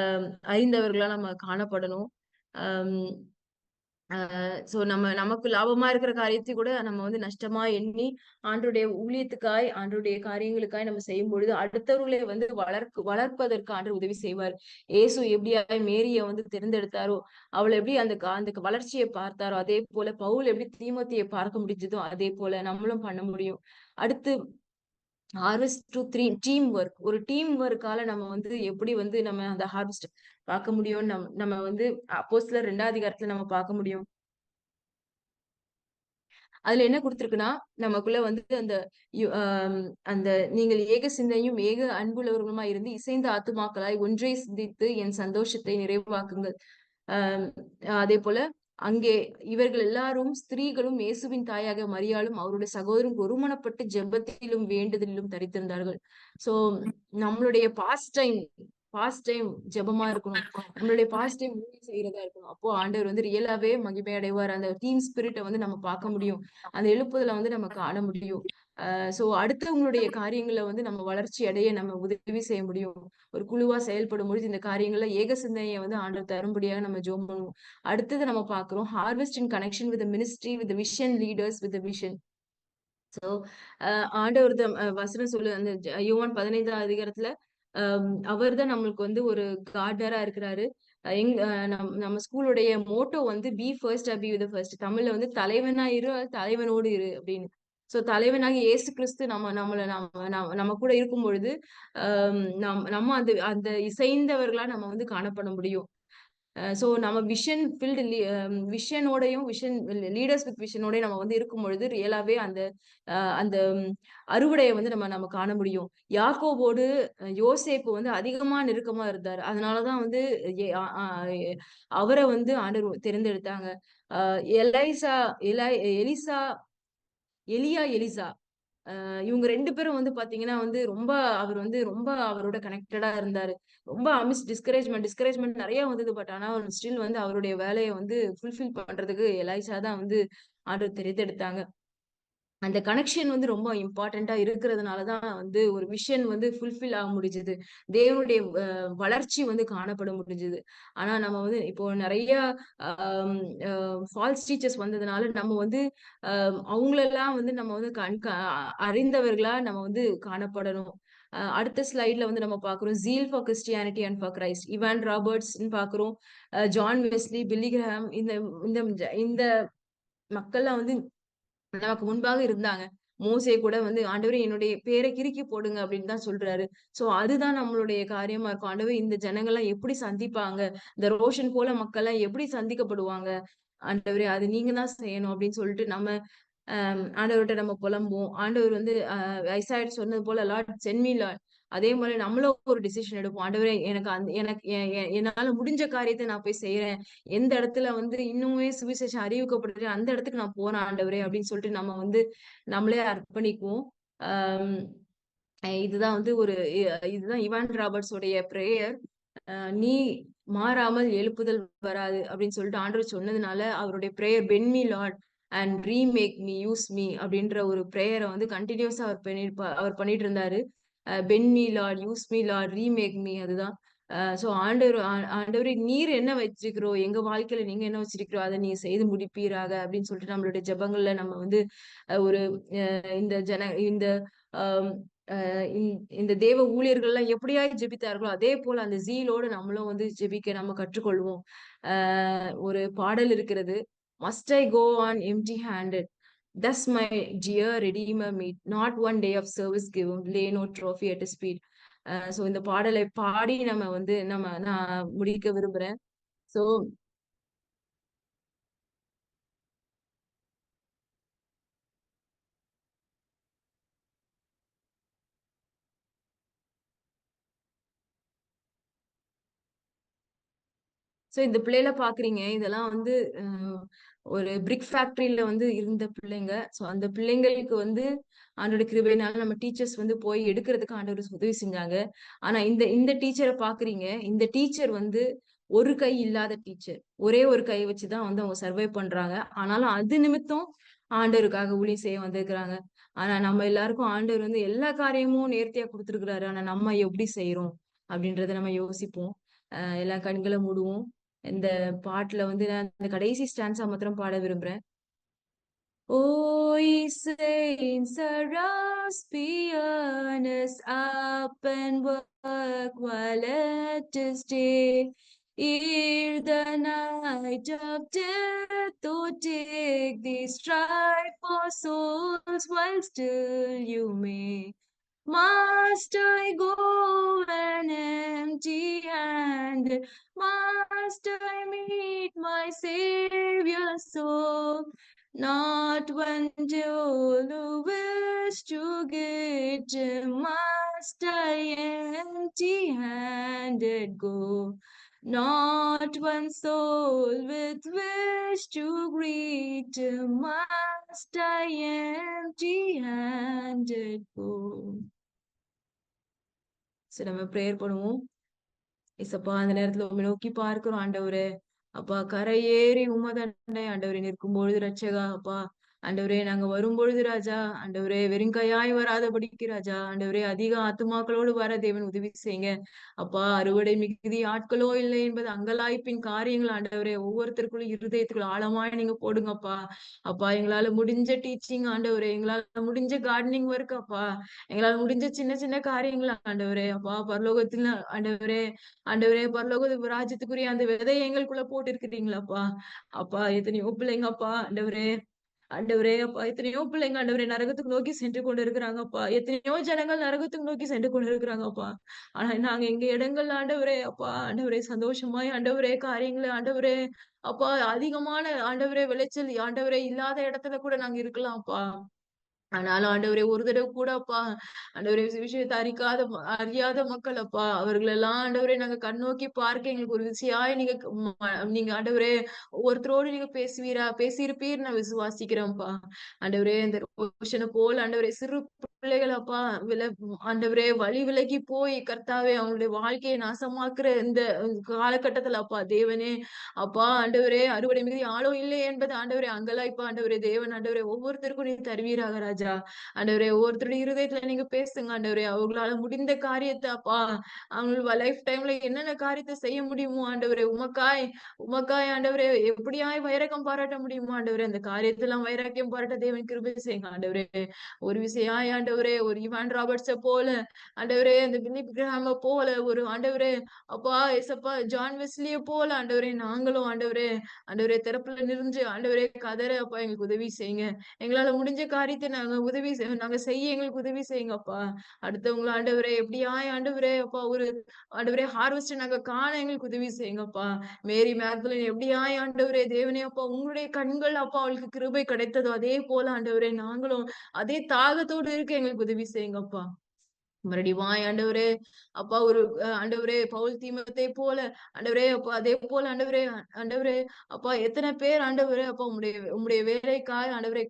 அறிந்தவர்களா நம்ம காணப்படணும். அம் சோ நமக்கு லாபமா இருக்கிற காரியத்தை கூட நம்ம வந்து நஷ்டமா எண்ணி, ஆண்டவருடைய ஊழியத்துக்காய், ஆண்டவருடைய காரியங்களுக்காய் நம்ம செய்யும்பொழுது, அடுத்தவர்களை வந்து வளர்ப்பதற்கு ஆண்டவர் உதவி செய்வார். இயேசு எப்படியாய் மேரிய வந்து தேர்ந்தெடுத்தாரோ, அவள எப்படி அந்த வளர்ச்சிய பார்த்தாரோ, அதே போல பவுல் எப்படி தீமோத்தேய பார்க்க முடிஞ்சதோ, அதே போல நம்மளும் பண்ண முடியும். அடுத்து ஹார்வெஸ்ட் டூ டீம் ஒர்க். ஒரு டீம் ஒர்க்கால நம்ம வந்து எப்படி வந்து நம்ம அந்த ஹார்வெஸ்ட் பார்க்க முடியும்னு நம்ம வந்து அப்போஸ்தலர் 2வது அதிகாரத்துல நம்ம பார்க்க முடியும். அதுல என்ன குடுத்திருக்குன்னா, நமக்குள்ள வந்து அந்த யு அம் அந்த நீங்கள் ஏக சிந்தையும், ஏக அன்புள்ளவர்களுமாய் இருந்து, இசைந்த ஆத்துமாக்களாய் ஒன்றே சிந்தித்து என் சந்தோஷத்தை நிறைவாக்குங்கள். அம் அதேபோல அங்கே இவர்கள் எல்லாரும் ஸ்திரீகளும் இயேசுவின் தாயாக மரியாளும் அவருடைய சகோதரரும் ஒருமனப்பட்டு ஜெபத்திலும் வேண்டுதலிலும் தரித்திருந்தார்கள். சோ நம்மளுடைய பாஸ்ட் டைம் ஜெபமா இருக்கணும். நம்மளுடைய பாஸ்ட் டைம் ஊழியம் செய்றதா இருக்கணும். அப்போ ஆண்டவர் வந்து ரியலாவே மகிமை அடைவார். அந்த டீம் ஸ்பிரிட்ட வந்து நம்ம பார்க்க முடியும். அந்த எழுப்புதல வந்து நம்ம காண முடியும். சோ அடுத்தவங்களுடைய காரியங்கள வந்து நம்ம வளர்ச்சி அடைய நம்ம உதவி செய்ய முடியும். ஒரு குழுவா செயல்படும் பொழுது இந்த காரியங்கள்ல ஏக சிந்தனைய வந்து ஆண்டவர் தரும்படியாக நம்ம ஜெபம் பண்ணுவோம். அடுத்தது நம்ம பார்க்கிறோம். Harvest in connection with the ministry, with the vision leaders, with the vision. So ஆண்டவர் வசனம் சொல்லு அந்த யோவான் 15ஆம் அதிகாரத்துல அவர்தான் நம்மளுக்கு வந்து ஒரு கார்டனரா இருக்கிறாரு. நம்ம ஸ்கூலுடைய மோட்டோ வந்து be first be with first. தமிழ்ல வந்து தலைவனா இரு, தலைவனோடு இரு அப்படின்னு. சோ தலைவனாகிய இயேசு கிறிஸ்து நம்ம கூட இருக்கும் பொழுது, நம்ம அந்த அந்த இசைந்தவர்களா நம்ம வந்து காணப்பட முடியும். சோ நம்ம விஷன் லீடர்ஸ் வித் விஷனோடயும் நம்ம வந்து இருக்கும் பொழுது ரியலாவே அந்த அறுவடைய வந்து நம்ம காண முடியும். யாக்கோபோடு யோசேப்பு வந்து அதிகமா நெருக்கமா இருந்தாரு. அதனாலதான் வந்து எ அ அ அவர வந்து ஆண்டவர் தேர்ந்தெடுத்தாங்க. அ எலைசா எலை எலிசா எலிசா இவங்க 2 பேரும் வந்து பாத்தீங்கன்னா வந்து அவர் வந்து ரொம்ப அவரோட கனெக்டடா இருந்தாரு. ரொம்ப டிஸ்கரேஜ்மென்ட் நெறைய வந்தது. பட் ஆனா ஸ்டில் வந்து அவருடைய வேலைய வந்து ஃபுல்ஃபில் பண்றதுக்கு எலைசா தான் வந்து ஆண்டவர் தெரிந்தெடுத்தாங்க. அந்த கனெக்ஷன் வந்து ரொம்ப இம்பார்ட்டன்ட்டா இருக்கிறதுனால தான் வந்து ஒரு விஷன் வந்து ஃபுல்ஃபில் ஆக முடிஞ்சது. தேவனுடைய வளர்ச்சி வந்து காணப்பட முடிஞ்சது. ஆனா நம்ம வந்து இப்போ நெறைய அம் அ ஃபால்ஸ் டீச்சர்ஸ் வந்ததுனால நம்ம வந்து அவங்களெல்லாம் வந்து நம்ம வந்து அறிந்தவர்களா நம்ம வந்து காணப்படணும். அடுத்த ஸ்லைட்ல வந்து நம்ம பார்க்கிறோம். Zeal for Christianity and for Christ. Evan ராபர்ட்ஸ்ன்னு பார்க்கிறோம். ஜான் வெஸ்லி, பில்லி கிரஹாம் இந்த இந்த இந்த மக்கள்லாம் வந்து நமக்கு முன்பாக இருந்தாங்க. மோசே கூட வந்து ஆண்டவரே என்னுடைய பேர கிறுக்கி போடுங்க அப்படின்னு தான் சொல்றாரு. சோ அதுதான் நம்மளுடைய காரியமா இருக்கும். ஆண்டவரே இந்த ஜனங்கள்லாம் எப்படி சந்திப்பாங்க? இந்த ரோஷன் போல மக்கள்லாம் எப்படி சந்திக்கப்படுவாங்க? ஆண்டவரே அது நீங்க தான் செய்யணும் அப்படின்னு சொல்லிட்டு நம்ம ஆண்டவர்கிட்ட நம்ம புலம்புவோம். ஆண்டவர் வந்து ஐசாயா சொன்னது போல லார்ட் சென்ட் மீ லார்ட். அதே மாரி நம்மளும் ஒரு டிசிஷன் எடுப்போம். ஆண்டவரே எனக்கு எனக்கு என்னால முடிஞ்ச காரியத்த நான் போய் செய்றேன். எந்த இடத்துல வந்து இன்னுமே சுவிசேஷம் அறிவிக்கப்படுது அந்த இடத்துக்கு நான் போறேன் ஆண்டவரே அப்படின்னு சொல்லிட்டு நம்ம வந்து நம்மளே அர்ப்பணிக்குவோம். ஆம், இதுதான் வந்து இதுதான் இவான் ராபர்ட்ஸ் உடைய பிரேயர். நீ மாறாமல் எழுப்புதல் வராது அப்படின்னு சொல்லிட்டு ஆண்டவர் சொன்னதுனால அவருடைய prayer bend me Lord and remake me use me அப்படின்ற ஒரு பிரேயரை வந்து கண்டினியூஸா அவர் பண்ணிட்டு இருந்தாரு. Bend me Lord, use me Lord, remake me, அதுதான். சோ ஆண்டவரே நீர் என்ன வச்சிருக்கிறோ எங்க வாழ்க்கையில நீங்க என்ன வச்சிருக்கிறோ அதை நீ செய்து முடிப்பீராக அப்படின்னு சொல்லிட்டு நம்மளுடைய ஜெபங்கள்ல நம்ம வந்து ஒரு இந்த இந்த ஆம், இந்த தேவ ஊழியர்கள் எல்லாம் எப்படியாய் ஜெபித்தார்களோ அதே போல அந்த ஜீலோட நம்மளும் வந்து ஜெபிக்க நம்ம கற்றுக்கொள்வோம். ஒரு பாடல் இருக்கிறது. Must I go on empty handed, thus my dear redeemer meet, not one day of service given, lay no trophy at his feet. So இந்த பாடலை பாடி நான் முடிக்க விரும்புறேன். சோ சோ இந்த பிள்ளைல பாக்குறீங்க இதெல்லாம் வந்து ஒரு பிரிக் ஃபேக்டரியில வந்து இருந்த பிள்ளைங்க. சோ அந்த பிள்ளைங்களுக்கு வந்து ஆண்டோட கிருபையினால நம்ம டீச்சர்ஸ் வந்து போய் எடுக்கிறதுக்கு ஆண்டவர் உதவி செஞ்சாங்க. ஆனா இந்த இந்த டீச்சரை பாக்குறீங்க. இந்த டீச்சர் வந்து ஒரு கை இல்லாத டீச்சர். ஒரே ஒரு கை வச்சுதான் வந்து அவங்க சர்வை பண்றாங்க. ஆனாலும் அது நிமித்தம் ஆண்டவருக்காக ஊழியம் செய்ய வந்திருக்கிறாங்க. ஆனா நம்ம எல்லாருக்கும் ஆண்டவர் வந்து எல்லா காரியமும் நேர்த்தியா கொடுத்திருக்கிறாரு. ஆனா நம்ம எப்படி செய்யறோம் அப்படின்றத நம்ம யோசிப்போம். எல்லா கண்களை மூடுவோம். இந்த பாட்டுல வந்து நான் இந்த கடைசி ஸ்டான்ஸா மாத்திரம் பாட விரும்புறேன். O ye saints, arouse, be earnest, up and work while it is day. Ere the night of death, oh, take thee, strive for souls while still you may. Must I go an empty handed? Must I meet my Savior's soul? Not one jewel who wish to get him, must I empty handed go? Not one soul with wish to greet him, must I empty handed go? சரி நம்ம prayer பண்ணுவோம். இசப்பா அந்த நேரத்துல உம்மை நோக்கி பார்க்கிறோம் ஆண்டவரே. அப்பா கரை ஏறி உமதண்டை ஆண்டவரே நிற்கும் பொழுது ரட்சகா அப்பா ஆண்டவரே நாங்க வரும்பொழுது ராஜா ஆண்டவரே வெறுங்கையாய் வராதபடிக்கு ராஜா ஆண்டவரே அதிக ஆத்துமாக்களோடு வர தேவன் உதவி செய்யுங்க. அப்பா அறுவடை மிகுதி ஆட்களோ இல்லை என்பது அங்கலாய்ப்பின் காரியங்கள் ஆண்டவரே ஒவ்வொருத்தருக்குள்ள இருதயத்துக்குள்ள ஆழமாய் நீங்க போடுங்கப்பா. அப்பா எங்களால முடிஞ்ச டீச்சிங் ஆண்டவரே, எங்களால முடிஞ்ச கார்டனிங் ஒர்க் அப்பா, எங்களால முடிஞ்ச சின்ன சின்ன காரியங்கள் ஆண்டவரே. அப்பா பரலோகத்துல ஆண்டவரே, ஆண்டவரே பரலோக ராஜ்யத்துக்குரிய அந்த விதையை எங்களுக்குள்ள போட்டு இருக்கிறீங்களாப்பா. அப்பா எத்தனையோ பிள்ளைங்கப்பா ஆண்டவரே, ஆண்டவரே அப்பா எத்தனையோ பிள்ளைங்க ஆண்டவரே நரகத்துக்கு நோக்கி சென்று கொண்டு இருக்கிறாங்கப்பா. எத்தனையோ ஜனங்கள் நரகத்துக்கு நோக்கி சென்று கொண்டு இருக்கிறாங்கப்பா. ஆனா நாங்க எங்க இடங்கள் ஆண்டவரே அப்பா ஆண்டவரே சந்தோஷமாய் ஆண்டவரே காரியங்களை ஆண்டவரே அப்பா அதிகமான ஆண்டவரே விளைச்சல் ஆண்டவரே இல்லாத இடத்துல கூட நாங்க இருக்கலாம்ப்பா. ஆனாலும் ஆண்டவரே ஒரு தடவை கூட அப்பா ஆண்டவரே விஷயத்தை அறியாத மக்கள் அப்பா அவர்கள் எல்லாம் ஆண்டவரே நாங்க கண்ணோக்கி பார்க்க எங்களுக்கு ஒரு விஷயாய் நீங்க ஆண்டவரே ஒவ்வொருத்தரோடு நீங்க பேசியிருப்பீர் நான் விசுவாசிக்கிறேன்ப்பா. ஆண்டவரே இந்த ரோஷனை போல் ஆண்டவரே சிறு பிள்ளைகள் அப்பா ஆண்டவரே வழி விலகி போய் கர்த்தாவே அவங்களுடைய வாழ்க்கையை நாசமாக்குற இந்த காலகட்டத்துல அப்பா தேவனே அப்பா ஆண்டவரே அறுவடை மிகுதி ஆழம் இல்லை என்பது ஆண்டவரே அங்கலாய்ப்பா ஆண்டவரே தேவன் ஆண்டவரே ஒவ்வொருத்தருக்கும் நீங்க தருவீராக ராஜா. ஆண்டவரே ஒவ்வொருத்தருடைய இருதயத்துல நீங்க பேசுங்க ஆண்டவரே. அவங்களால முடிந்த காரியத்தை அப்பா அவங்க லைஃப் டைம்ல என்னென்ன காரியத்தை செய்ய முடியுமோ ஆண்டவரே உமக்காய் ஆண்டவரே எப்படியாய் வைரக்கம் பாராட்ட முடியுமோ ஆண்டவரே அந்த காரியத்தெல்லாம் வைராக்கியம் பாராட்ட தேவன் கிருபை செய்யுங்க ஆண்டவரே. ஒரு விஷயாய் ஆண்டவரே ஆண்டவரே ஒரு இவான் ராபர்ட்ஸ போல, ஆண்டவரே அந்த பிலிப் கிரஹாம போல, ஒரு ஆண்டவரே அப்பா ஏசப்பா ஜான் வெஸ்லிய போல ஆண்டவரே நாங்களும் ஆண்டவரே ஆண்டவரே திறப்புல நின்று ஆண்டவரே கதற அப்பா எங்களுக்கு உதவி செய்யுங்க. எங்களால முடிஞ்ச காரியத்தை நாங்க செய்ய எங்களுக்கு உதவி செய்யுங்கப்பா. அடுத்தவங்கள ஆண்டவரே எப்படியாய் ஆண்டவரே அப்பா ஒரு ஆண்டவரே ஹார்வெஸ்ட் நாங்க காண எங்களுக்கு உதவி செய்யுங்கப்பா. மேரி மேக்தலின் எப்படியாய் ஆண்டவரே தேவனே அப்பா உங்களுடைய கண்கள் அப்பா அவளுக்கு கிருபை கிடைத்ததோ அதே போல ஆண்டவரே நாங்களும் அதே தாகத்தோடு இருக்க எங்களுக்கு உதவி செய்யுங்கப்பா. மறுபடியும் ஆண்டவரே அப்பா ஒரு ஆண்டவரே பவுல் தீமோத்தேயை போல ஆண்டவரே அப்பா அதே போல ஆண்டவரே ஆண்டவரே அப்பா எத்தனை பேர் ஆண்டவரே அப்பா உம்முடைய வேலைக்காய் ஆண்டவரே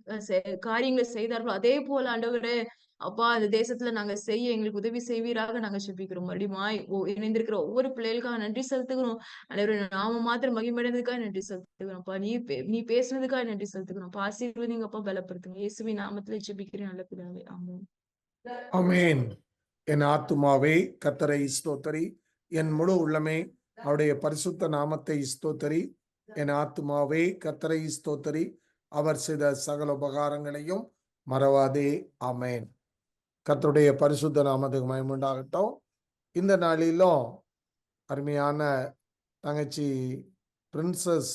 காரியங்களை செய்தார்களோ அதே போல ஆண்டவரே அப்பா அந்த தேசத்துல நாங்க செய்ய எங்களுக்கு உதவி செய்வீராக நாங்க செபிக்கிறோம். மறுபடியும் இணைந்திருக்கிற ஒவ்வொரு பிள்ளைகளுக்காக நன்றி செலுத்துகிறோம். ஆண்டவரே நாம மாத்திரம் மகிமையடைந்ததுக்காக நன்றி செலுத்துகிறோம். அப்பா நீ பேசுனதுக்காக நன்றி செலுத்துகிறோம். அப்பா ஆசீர்வதிங்கப்பா, பலப்படுத்துங்க. இயேசுவின் நாமத்துல ஜெபிக்கிறேன் நல்ல பிதாவே, ஆமென். ஆமென். என் ஆத்துமாவே கர்த்தரை ஸ்தோத்தரி, என் முழு உள்ளமே அவருடைய பரிசுத்த நாமத்தை ஸ்தோத்தரி. என் ஆத்துமாவே கர்த்தரை ஸ்தோத்தரி, அவர் செய்த சகல உபகாரங்களையும் மறவாதே. ஆமென். கர்த்தருடைய பரிசுத்த நாமத்துக்கு மகிமை உண்டாகட்டும். இந்த நாளிலும் அருமையான தங்கச்சி பிரின்சஸ்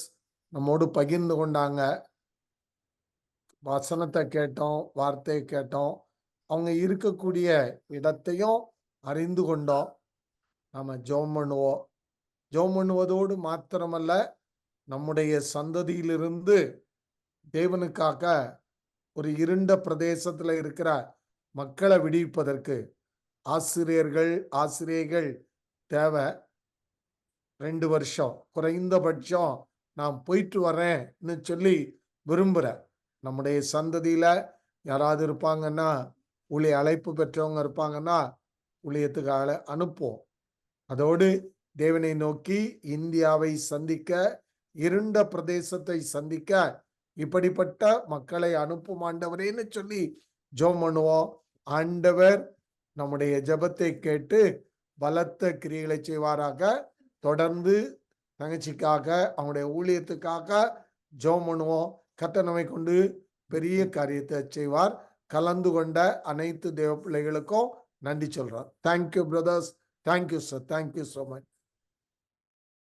நம்மோடு பகிர்ந்து கொண்டாங்க. வசனத்தை கேட்டோம், வார்த்தையை கேட்டோம், அவங்க இருக்கக்கூடிய இடத்தையும் அறிந்து கொண்டோம். நாம ஜெபம் பண்ணுவோம். ஜெபம் பண்ணுவதோடு மாத்திரமல்ல, நம்முடைய சந்ததியிலிருந்து தேவனுக்காக ஒரு இருண்ட பிரதேசத்துல இருக்கிற மக்களை விடுவிப்பதற்கு ஆசிரியர்கள் தேவை. 2 வருஷம் குறைந்தபட்சம் நான் போயிட்டு வரேன்னு சொல்லி விரும்புகிறேன். நம்முடைய சந்ததியில யாராவது இருப்பாங்கன்னா, ஊழிய அழைப்பு பெற்றவங்க இருப்பாங்கன்னா ஊழியத்துக்கு அனுப்புவோம். அதோடு தேவனை நோக்கி இந்தியாவை சந்திக்க, இருண்ட பிரதேசத்தை சந்திக்க இப்படிப்பட்ட மக்களை அனுப்பும் ஆண்டவரேன்னு சொல்லி ஜெபம் பண்ணுவோம். ஆண்டவர் நம்முடைய ஜெபத்தை கேட்டு பலத்த கிரியைகளை செய்வாராக. தொடர்ந்து தங்கச்சிக்காக அவங்களுடைய ஊழியத்துக்காக ஜெபம் பண்ணுவோம். கர்த்தர் நம்மை கொண்டு பெரிய காரியத்தை செய்வார். கலந்து கொண்ட அனைத்து தேவ பிள்ளைகளுக்கும் நன்றி சொல்றார். Thank you brothers, thank you sir, thank you so much.